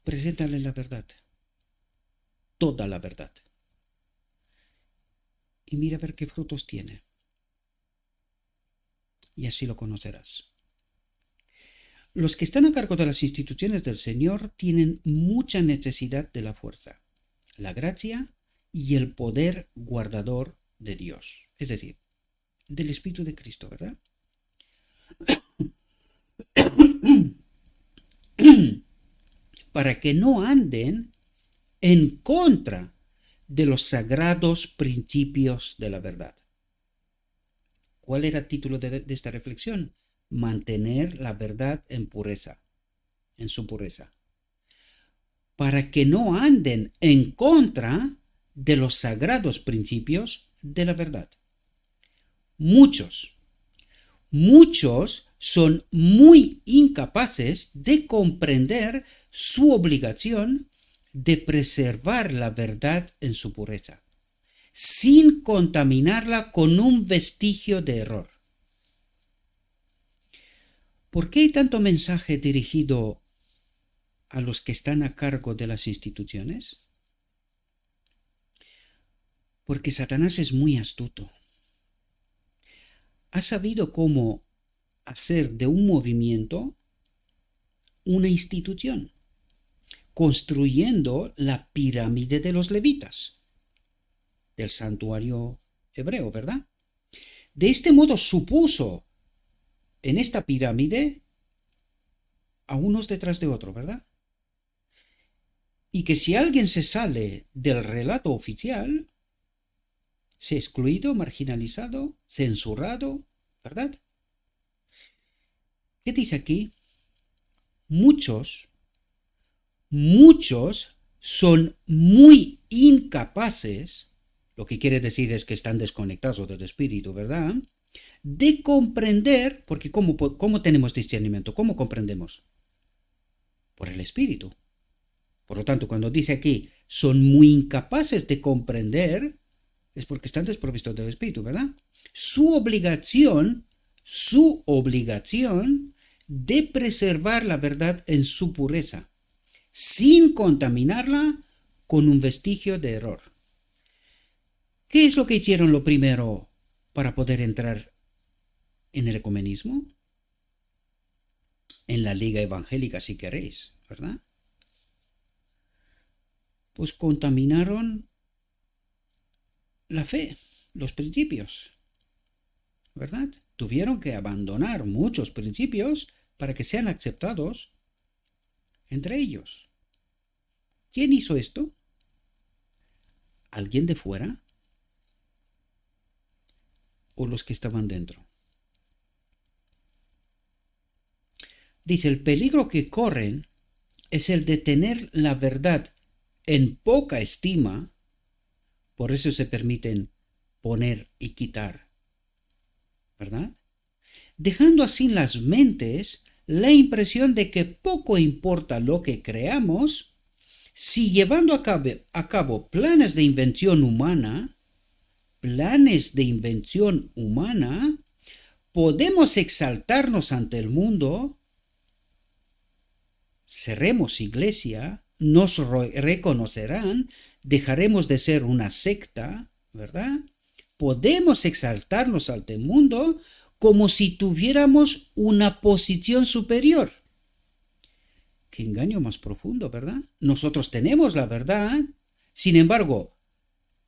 Preséntale la verdad. Toda la verdad. Y mira a ver qué frutos tiene. Y así lo conocerás. Los que están a cargo de las instituciones del Señor tienen mucha necesidad de la fuerza, la gracia y el poder guardador de Dios, es decir, del Espíritu de Cristo, ¿verdad? Para que no anden en contra de los sagrados principios de la verdad. ¿Cuál era el título de esta reflexión? Mantener la verdad en pureza, en su pureza. Para que no anden en contra de los sagrados principios de la verdad. Muchos son muy incapaces de comprender su obligación de preservar la verdad en su pureza, sin contaminarla con un vestigio de error. ¿Por qué hay tanto mensaje dirigido a los que están a cargo de las instituciones? Porque Satanás es muy astuto. Ha sabido cómo hacer de un movimiento una institución, construyendo la pirámide de los levitas, del santuario hebreo, ¿verdad? De este modo supuso en esta pirámide a unos detrás de otro, ¿verdad? Y que si alguien se sale del relato oficial, se ha excluido, marginalizado, censurado, ¿verdad? ¿Qué dice aquí? Muchos son muy incapaces, lo que quiere decir es que están desconectados del espíritu, ¿verdad? De comprender, porque ¿cómo tenemos discernimiento? ¿Cómo comprendemos? Por el espíritu. Por lo tanto, cuando dice aquí, son muy incapaces de comprender, es porque están desprovistos del espíritu, ¿verdad? Su obligación su obligación de preservar la verdad en su pureza, sin contaminarla con un vestigio de error. ¿Qué es lo que hicieron lo primero para poder entrar en el ecumenismo? En la Liga Evangélica, si queréis, ¿verdad? Pues contaminaron la fe, los principios, ¿verdad? Tuvieron que abandonar muchos principios para que sean aceptados entre ellos. ¿Quién hizo esto? ¿Alguien de fuera? ¿O los que estaban dentro? Dice, el peligro que corren es el de tener la verdad en poca estima, por eso se permiten poner y quitar, ¿verdad? Dejando así en las mentes la impresión de que poco importa lo que creamos, si llevando a cabo planes de invención humana, podemos exaltarnos ante el mundo, seremos iglesia, nos reconocerán, dejaremos de ser una secta, ¿verdad? Podemos exaltarnos ante el mundo como si tuviéramos una posición superior. Qué engaño más profundo, ¿verdad? Nosotros tenemos la verdad, sin embargo,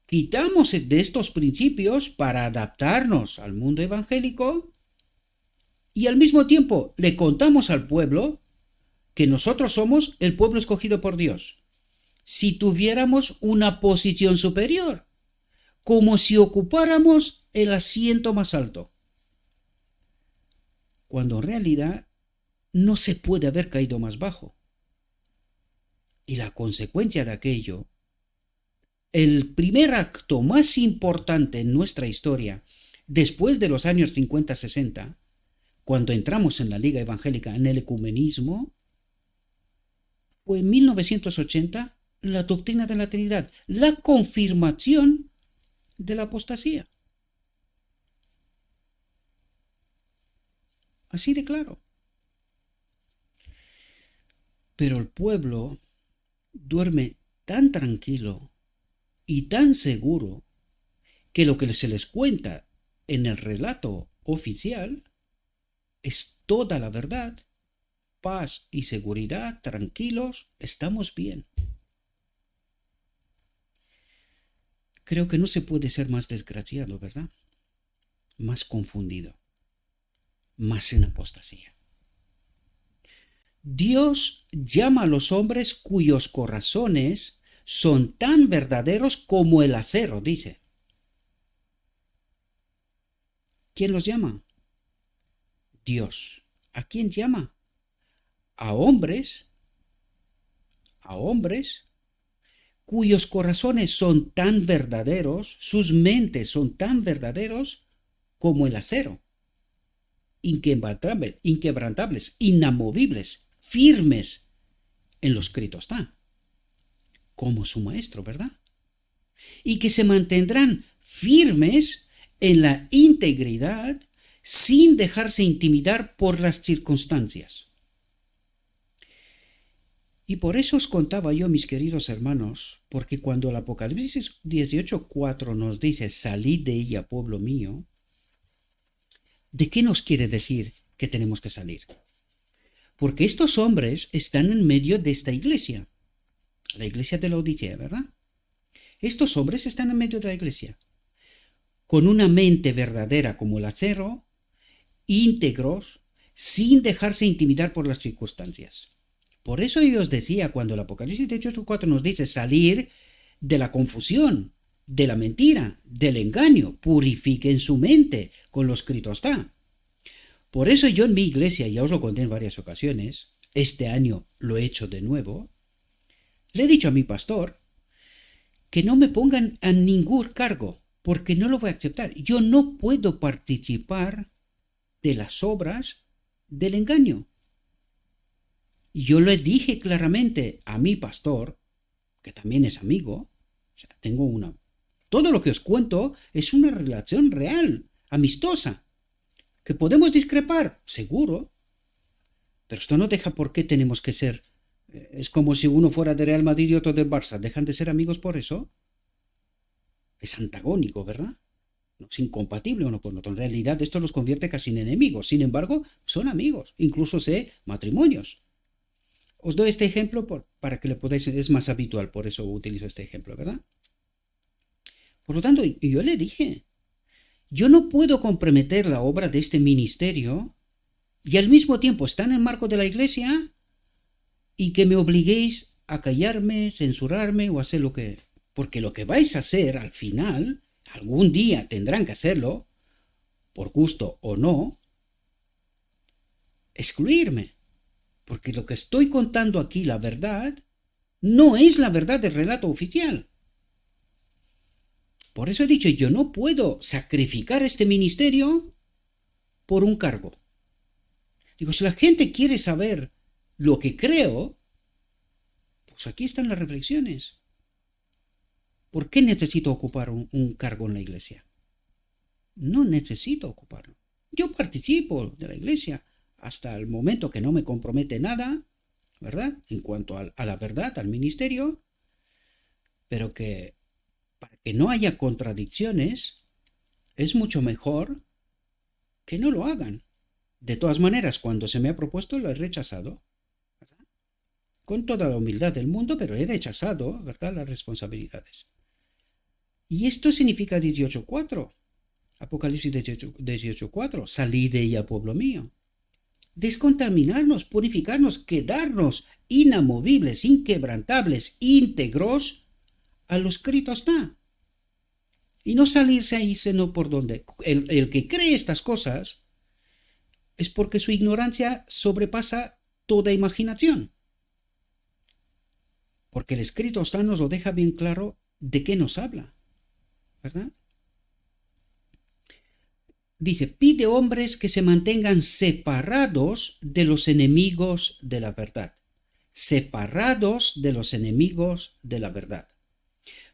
quitamos de estos principios para adaptarnos al mundo evangélico y al mismo tiempo le contamos al pueblo que nosotros somos el pueblo escogido por Dios. Si tuviéramos una posición superior, como si ocupáramos el asiento más alto, cuando en realidad no se puede haber caído más bajo. Y la consecuencia de aquello, el primer acto más importante en nuestra historia, después de los años 50-60, cuando entramos en la Liga Evangélica, en el ecumenismo, fue en 1980 la doctrina de la Trinidad, la confirmación de la apostasía. Así de claro. Pero el pueblo duerme tan tranquilo y tan seguro que lo que se les cuenta en el relato oficial es toda la verdad. Paz y seguridad, tranquilos, estamos bien. Creo que no se puede ser más desgraciado, ¿verdad? Más confundido, más en apostasía. Dios llama a los hombres cuyos corazones son tan verdaderos como el acero, dice. ¿Quién los llama? Dios. ¿A quién llama? A hombres cuyos corazones son tan verdaderos, sus mentes son tan verdaderos como el acero, inquebrantables, inamovibles, firmes en lo escrito está, como su maestro, ¿verdad? Y que se mantendrán firmes en la integridad sin dejarse intimidar por las circunstancias. Y por eso os contaba yo, mis queridos hermanos, porque cuando el Apocalipsis 18:4 nos dice, salid de ella, pueblo mío, ¿de qué nos quiere decir que tenemos que salir? Porque estos hombres están en medio de esta iglesia, la iglesia de Laodicea, ¿verdad? Estos hombres están en medio de la iglesia, con una mente verdadera como el acero, íntegros, sin dejarse intimidar por las circunstancias. Por eso yo os decía, cuando el Apocalipsis 18:4 nos dice salir de la confusión, de la mentira, del engaño, purifiquen su mente, con lo escrito está. Por eso yo en mi iglesia, ya os lo conté en varias ocasiones, este año lo he hecho de nuevo, le he dicho a mi pastor que no me pongan a ningún cargo, porque no lo voy a aceptar. Yo no puedo participar de las obras del engaño. Yo le dije claramente a mi pastor, que también es amigo, o sea, todo lo que os cuento es una relación real, amistosa. ¿Que podemos discrepar? Seguro. Pero esto no deja por qué tenemos que ser. Es como si uno fuera de Real Madrid y otro de Barça. ¿Dejan de ser amigos por eso? Es antagónico, ¿verdad? No es incompatible uno con otro. En realidad esto los convierte casi en enemigos. Sin embargo, son amigos. Incluso sé matrimonios. Os doy este ejemplo para que le podáis. Es más habitual, por eso utilizo este ejemplo, ¿verdad? Por lo tanto, yo le dije, yo no puedo comprometer la obra de este ministerio y al mismo tiempo estar en el marco de la iglesia y que me obliguéis a callarme, censurarme o hacer lo que... Porque lo que vais a hacer al final, algún día tendrán que hacerlo, por gusto o no, excluirme. Porque lo que estoy contando aquí, la verdad, no es la verdad del relato oficial. Por eso he dicho, yo no puedo sacrificar este ministerio por un cargo. Digo, si la gente quiere saber lo que creo, pues aquí están las reflexiones. ¿Por qué necesito ocupar un cargo en la iglesia? No necesito ocuparlo. Yo participo de la iglesia hasta el momento que no me compromete nada, ¿verdad? En cuanto a la verdad, al ministerio, pero que para que no haya contradicciones, es mucho mejor que no lo hagan. De todas maneras, cuando se me ha propuesto, lo he rechazado, ¿verdad? Con toda la humildad del mundo, pero he rechazado, ¿verdad?, las responsabilidades. Y esto significa 18.4. Apocalipsis 18.4. Salid de ella, pueblo mío. Descontaminarnos, purificarnos, quedarnos inamovibles, inquebrantables, íntegros, a lo escrito está. Y no salirse ahí sino por donde. El que cree estas cosas es porque su ignorancia sobrepasa toda imaginación. Porque el escrito está nos lo deja bien claro de qué nos habla, ¿verdad? Dice, pide hombres que se mantengan separados de los enemigos de la verdad. Separados de los enemigos de la verdad.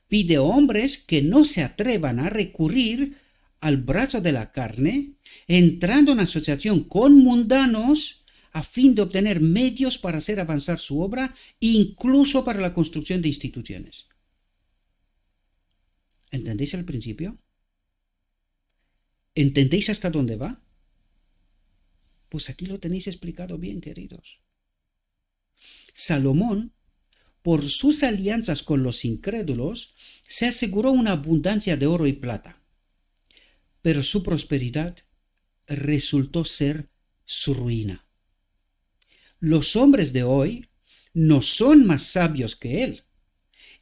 Pide hombres que no se atrevan a recurrir al brazo de la carne, entrando en asociación con mundanos a fin de obtener medios para hacer avanzar su obra, incluso para la construcción de instituciones. ¿Entendéis el principio? ¿Entendéis hasta dónde va? Pues aquí lo tenéis explicado bien, queridos. Salomón, por sus alianzas con los incrédulos, se aseguró una abundancia de oro y plata, pero su prosperidad resultó ser su ruina. Los hombres de hoy no son más sabios que él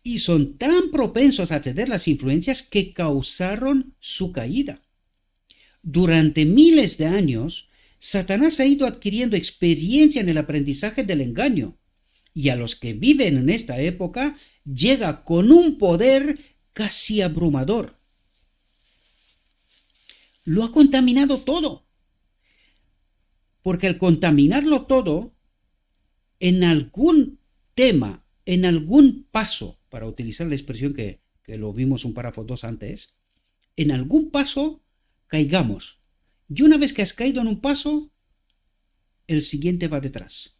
y son tan propensos a ceder las influencias que causaron su caída. Durante miles de años, Satanás ha ido adquiriendo experiencia en el aprendizaje del engaño, y a los que viven en esta época llega con un poder casi abrumador. Lo ha contaminado todo, porque al contaminarlo todo, en algún tema, en algún paso, para utilizar la expresión que lo vimos un párrafo 2 antes, en algún paso caigamos. Y una vez que has caído en un paso, el siguiente va detrás.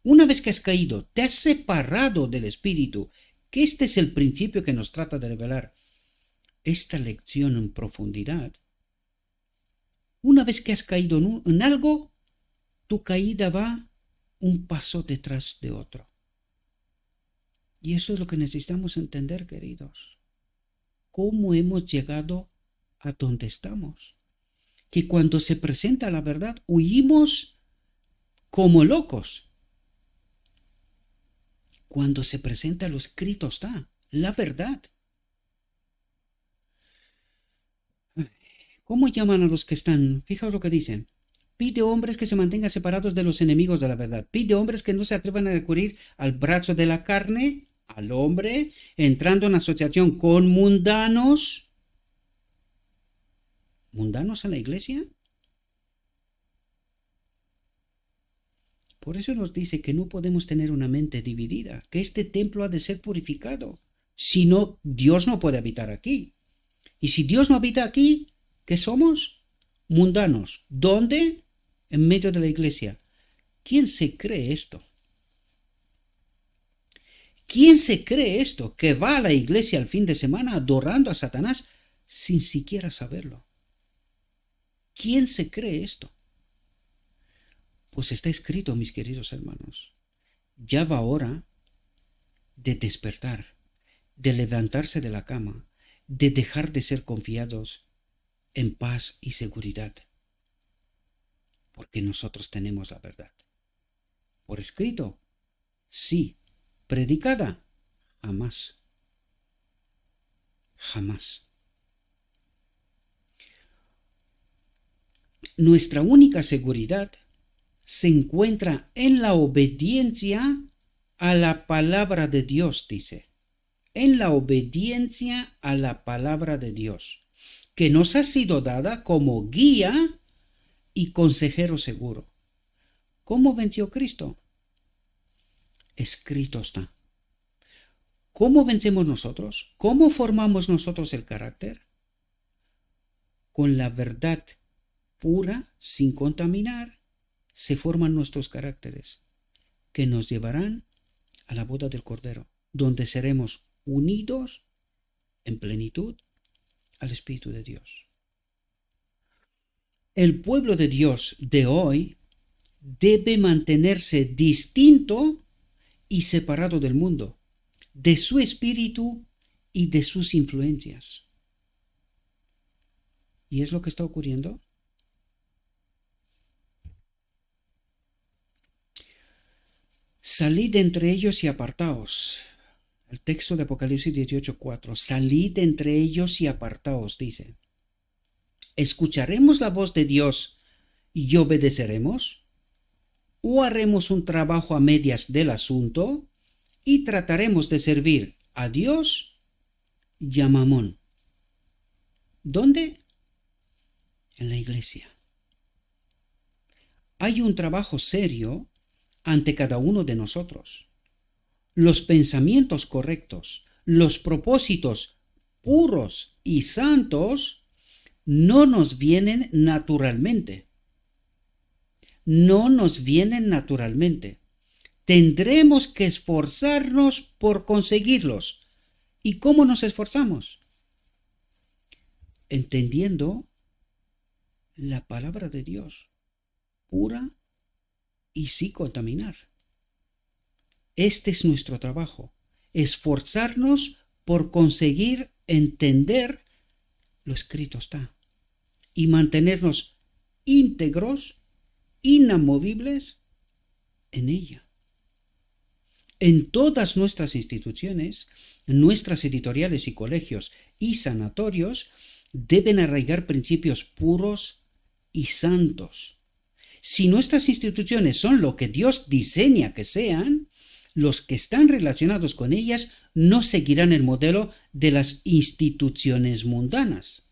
Una vez que has caído, te has separado del Espíritu, que este es el principio que nos trata de revelar esta lección en profundidad. Una vez que has caído en algo, tu caída va un paso detrás de otro. Y eso es lo que necesitamos entender, queridos. ¿Cómo hemos llegado a donde estamos? Que cuando se presenta la verdad, huimos como locos. Cuando se presenta lo escrito está, la verdad. ¿Cómo llaman a los que están? Fijaos lo que dicen. Pide hombres que se mantengan separados de los enemigos de la verdad. Pide hombres que no se atrevan a recurrir al brazo de la carne, al hombre, entrando en asociación con mundanos. ¿Mundanos en la iglesia? Por eso nos dice que no podemos tener una mente dividida, que este templo ha de ser purificado. Si no, Dios no puede habitar aquí. Y si Dios no habita aquí, ¿qué somos? mundanos. ¿Dónde? En medio de la iglesia. ¿Quién se cree esto? ¿Quién se cree esto? Que va a la iglesia el fin de semana adorando a Satanás sin siquiera saberlo. ¿Quién se cree esto? Pues está escrito, mis queridos hermanos. Ya va hora de despertar, de levantarse de la cama, de dejar de ser confiados en paz y seguridad. Porque nosotros tenemos la verdad. Por escrito, sí. Predicada, jamás. Jamás. Nuestra única seguridad se encuentra en la obediencia a la palabra de Dios, dice. En la obediencia a la palabra de Dios, que nos ha sido dada como guía y consejero seguro. ¿Cómo venció Cristo? Escrito está. ¿Cómo vencemos nosotros? ¿Cómo formamos nosotros el carácter? Con la verdad pura, sin contaminar, se forman nuestros caracteres, que nos llevarán a la boda del Cordero, donde seremos unidos en plenitud al Espíritu de Dios. El pueblo de Dios de hoy debe mantenerse distinto y separado del mundo, de su espíritu y de sus influencias. ¿Y es lo que está ocurriendo? Salid entre ellos y apartaos. El texto de Apocalipsis 18:4. Salid entre ellos y apartaos, dice. ¿Escucharemos la voz de Dios y obedeceremos? ¿O haremos un trabajo a medias del asunto y trataremos de servir a Dios y a Mamón? ¿Dónde? En la iglesia. Hay un trabajo serio ante cada uno de nosotros. Los pensamientos correctos, los propósitos puros y santos no nos vienen naturalmente. No nos vienen naturalmente. Tendremos que esforzarnos por conseguirlos. ¿Y cómo nos esforzamos? Entendiendo la palabra de Dios, pura y sin contaminar. Este es nuestro trabajo, esforzarnos por conseguir entender lo escrito está y mantenernos íntegros, inamovibles en ella. En todas nuestras instituciones, nuestras editoriales y colegios y sanatorios deben arraigar principios puros y santos. Si nuestras instituciones son lo que Dios diseña que sean, los que están relacionados con ellas no seguirán el modelo de las instituciones mundanas.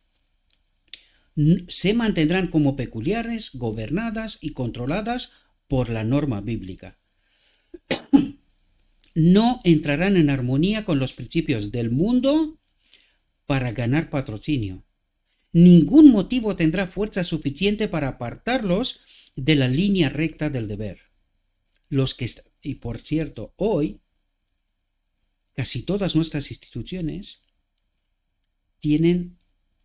Se mantendrán como peculiares, gobernadas y controladas por la norma bíblica. No entrarán en armonía con los principios del mundo para ganar patrocinio. Ningún motivo tendrá fuerza suficiente para apartarlos de la línea recta del deber. Y por cierto, hoy casi todas nuestras instituciones tienen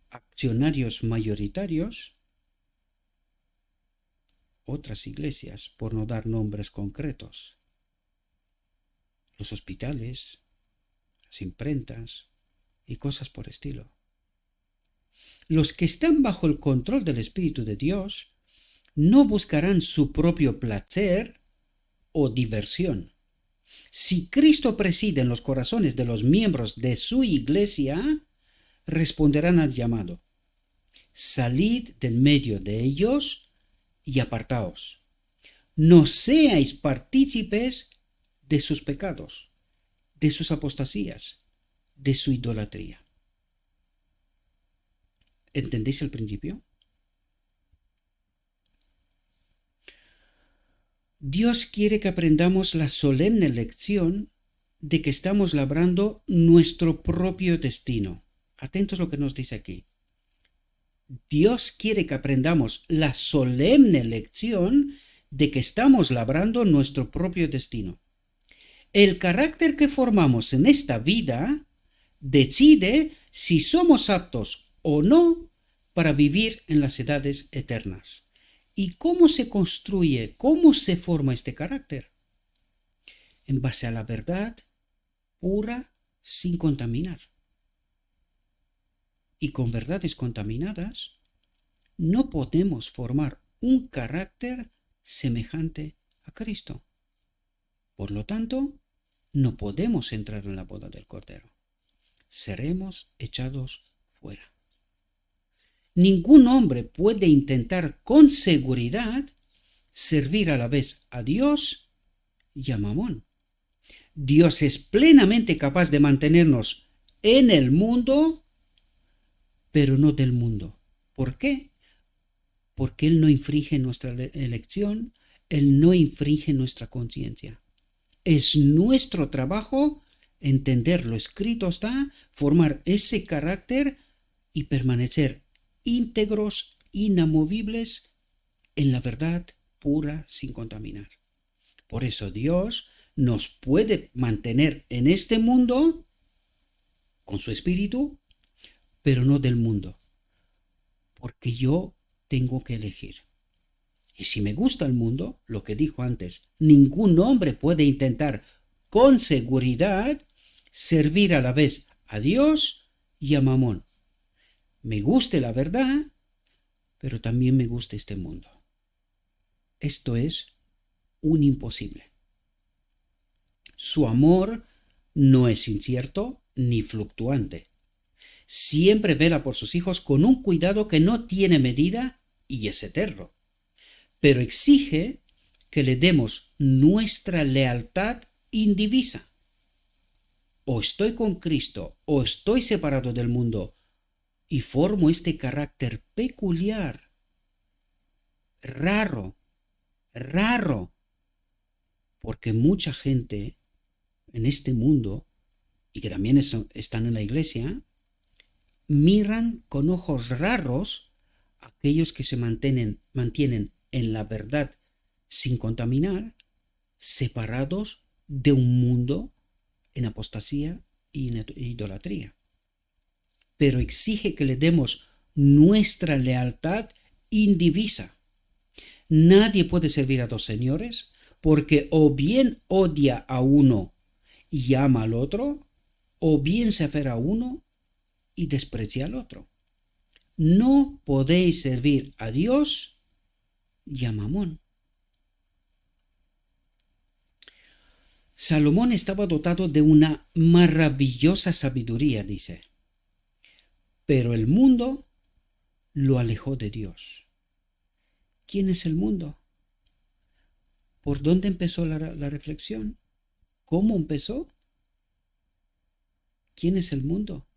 accionarios mayoritarios, otras iglesias, por no dar nombres concretos. Los hospitales, las imprentas y cosas por estilo. Los que están bajo el control del Espíritu de Dios no buscarán su propio placer o diversión. Si Cristo preside en los corazones de los miembros de su iglesia, responderán al llamado. Salid del medio de ellos y apartaos. No seáis partícipes de sus pecados, de sus apostasías, de su idolatría. ¿Entendéis el principio? Dios quiere que aprendamos la solemne lección de que estamos labrando nuestro propio destino. Atentos a lo que nos dice aquí. Dios quiere que aprendamos la solemne lección de que estamos labrando nuestro propio destino. El carácter que formamos en esta vida decide si somos aptos o no para vivir en las edades eternas. ¿Y cómo se construye, cómo se forma este carácter? En base a la verdad pura, sin contaminar. Y con verdades contaminadas no podemos formar un carácter semejante a Cristo. Por lo tanto, no podemos entrar en la boda del Cordero. Seremos echados fuera. Ningún hombre puede intentar con seguridad servir a la vez a Dios y a Mamón. Dios es plenamente capaz de mantenernos en el mundo, pero no del mundo. ¿Por qué? Porque Él no infringe nuestra elección, Él no infringe nuestra conciencia. Es nuestro trabajo entender lo escrito está, formar ese carácter y permanecer íntegros, inamovibles en la verdad pura sin contaminar. Por eso Dios nos puede mantener en este mundo con su espíritu, pero no del mundo, porque yo tengo que elegir. Y si me gusta el mundo, lo que dijo antes, ningún hombre puede intentar con seguridad servir a la vez a Dios y a Mamón. Me guste la verdad, pero también me gusta este mundo. Esto es un imposible. Su amor no es incierto ni fluctuante. Siempre vela por sus hijos con un cuidado que no tiene medida y es eterno. Pero exige que le demos nuestra lealtad indivisa. O estoy con Cristo o estoy separado del mundo y formo este carácter peculiar, raro, porque mucha gente en este mundo, y que también están en la iglesia, miran con ojos raros a aquellos que se mantienen en la verdad sin contaminar, separados de un mundo en apostasía y en idolatría. Pero exige que le demos nuestra lealtad indivisa. Nadie puede servir a dos señores, porque o bien odia a uno y ama al otro, o bien se aferra a uno y desprecia al otro. No podéis servir a Dios y a Mamón. Salomón estaba dotado de una maravillosa sabiduría, dice, pero el mundo lo alejó de Dios. ¿Quién es el mundo? ¿Por dónde empezó la reflexión? ¿Cómo empezó? ¿Quién es el mundo?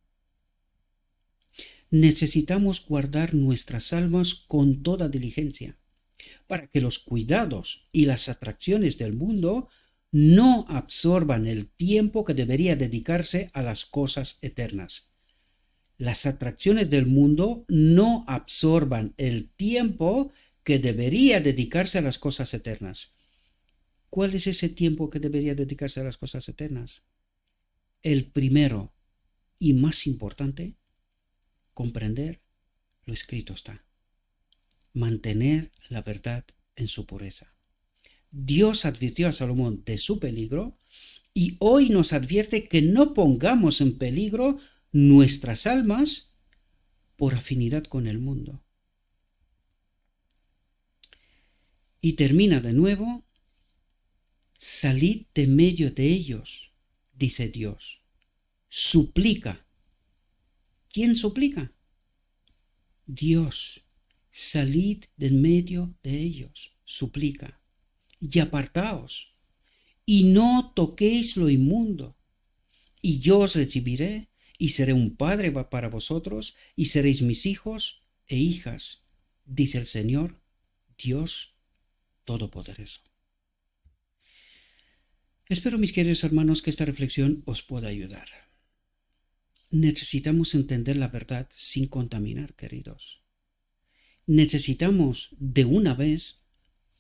Necesitamos guardar nuestras almas con toda diligencia, para que los cuidados y las atracciones del mundo no absorban el tiempo que debería dedicarse a las cosas eternas. Las atracciones del mundo no absorban el tiempo que debería dedicarse a las cosas eternas. ¿Cuál es ese tiempo que debería dedicarse a las cosas eternas? El primero y más importante, comprender lo escrito está. Mantener la verdad en su pureza. Dios advirtió a Salomón de su peligro y hoy nos advierte que no pongamos en peligro nuestras almas por afinidad con el mundo. Y termina de nuevo, salid de medio de ellos, dice Dios. Suplica. ¿Quién suplica? Dios. Salid de medio de ellos, suplica. Y apartaos, y no toquéis lo inmundo, y yo os recibiré, y seré un padre para vosotros, y seréis mis hijos e hijas, dice el Señor, Dios Todopoderoso. Espero, mis queridos hermanos, que esta reflexión os pueda ayudar. Necesitamos entender la verdad sin contaminar, queridos. necesitamos de una vez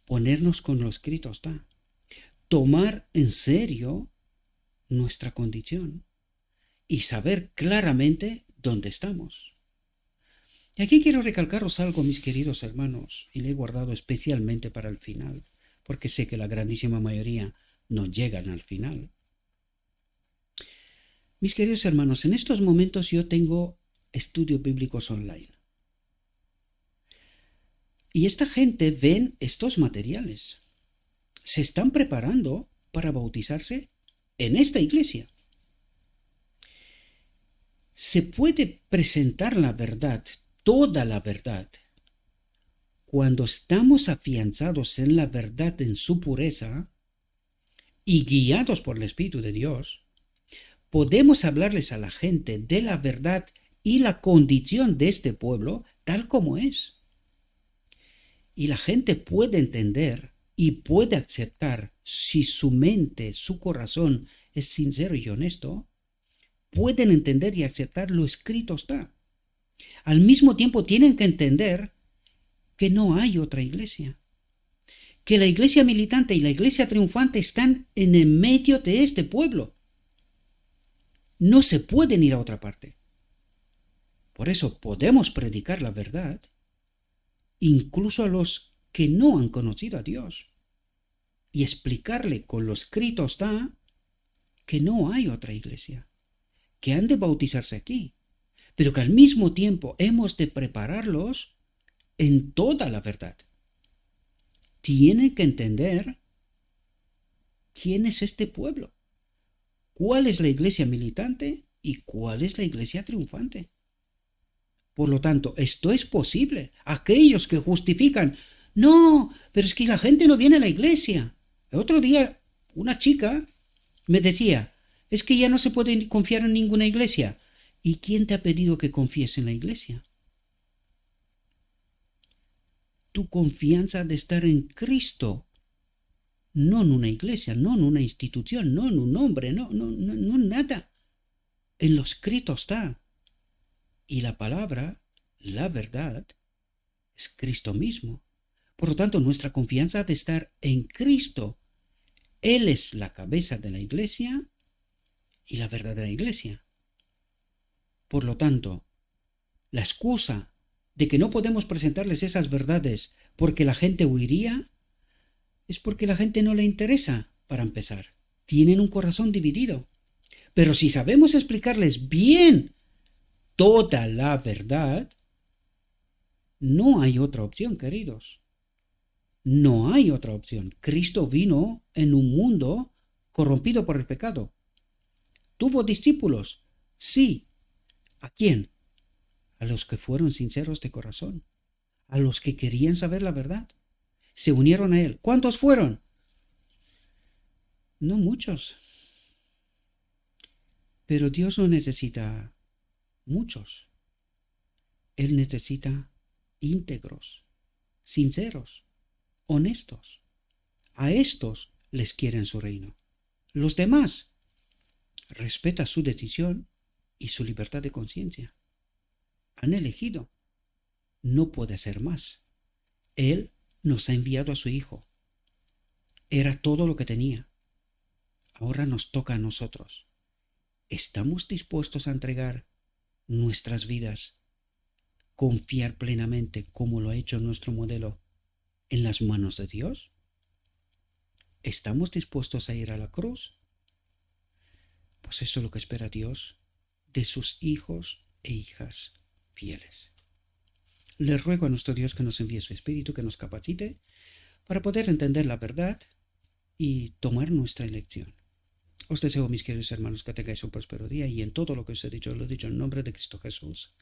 ponernos con lo escrito está, tomar en serio nuestra condición y saber claramente dónde estamos. Y aquí quiero recalcaros algo, mis queridos hermanos, y lo he guardado especialmente para el final, porque sé que la grandísima mayoría no llegan al final. Mis queridos hermanos, en estos momentos yo tengo estudios bíblicos online. Y esta gente ven estos materiales. Se están preparando para bautizarse en esta iglesia. Se puede presentar la verdad, toda la verdad, cuando estamos afianzados en la verdad en su pureza y guiados por el Espíritu de Dios. Podemos hablarles a la gente de la verdad y la condición de este pueblo tal como es. Y la gente puede entender y puede aceptar, si su mente, su corazón es sincero y honesto, pueden entender y aceptar lo escrito está. Al mismo tiempo tienen que entender que no hay otra iglesia, que la iglesia militante y la iglesia triunfante están en el medio de este pueblo. No se pueden ir a otra parte. Por eso podemos predicar la verdad, incluso a los que no han conocido a Dios, y explicarle con lo escrito está que no hay otra iglesia, que han de bautizarse aquí, pero que al mismo tiempo hemos de prepararlos en toda la verdad. Tienen que entender quién es este pueblo, cuál es la iglesia militante y cuál es la iglesia triunfante. Por lo tanto, esto es posible. Aquellos que justifican, no, pero es que la gente no viene a la iglesia. El otro día una chica me decía, es que ya no se puede confiar en ninguna iglesia. ¿Y quién te ha pedido que confíes en la iglesia? Tu confianza de estar en Cristo, no en una iglesia, no en una institución, no en un hombre, no en nada. En lo escrito está. Y la palabra, la verdad, es Cristo mismo. Por lo tanto, nuestra confianza de estar en Cristo, Él es la cabeza de la iglesia y la verdadera iglesia. Por lo tanto, la excusa de que no podemos presentarles esas verdades porque la gente huiría, es porque la gente no le interesa, para empezar. Tienen un corazón dividido. Pero si sabemos explicarles bien toda la verdad, no hay otra opción, queridos. No hay otra opción. Cristo vino en un mundo corrompido por el pecado. ¿Tuvo discípulos? Sí. ¿A quién? A los que fueron sinceros de corazón, a los que querían saber la verdad. Se unieron a Él. ¿Cuántos fueron? No muchos. Pero Dios no necesita muchos. Él necesita íntegros, sinceros, honestos. A estos les quiere en su reino. Los demás respeta su decisión y su libertad de conciencia. Han elegido. No puede ser más. Él nos ha enviado a su Hijo. Era todo lo que tenía. Ahora nos toca a nosotros. ¿Estamos dispuestos a entregar nuestras vidas, confiar plenamente, como lo ha hecho nuestro modelo, en las manos de Dios? ¿Estamos dispuestos a ir a la cruz? Pues eso es lo que espera Dios de sus hijos e hijas fieles. Le ruego a nuestro Dios que nos envíe su Espíritu, que nos capacite para poder entender la verdad y tomar nuestra elección. Os deseo, mis queridos hermanos, que tengáis un próspero día y en todo lo que os he dicho, lo he dicho en nombre de Cristo Jesús.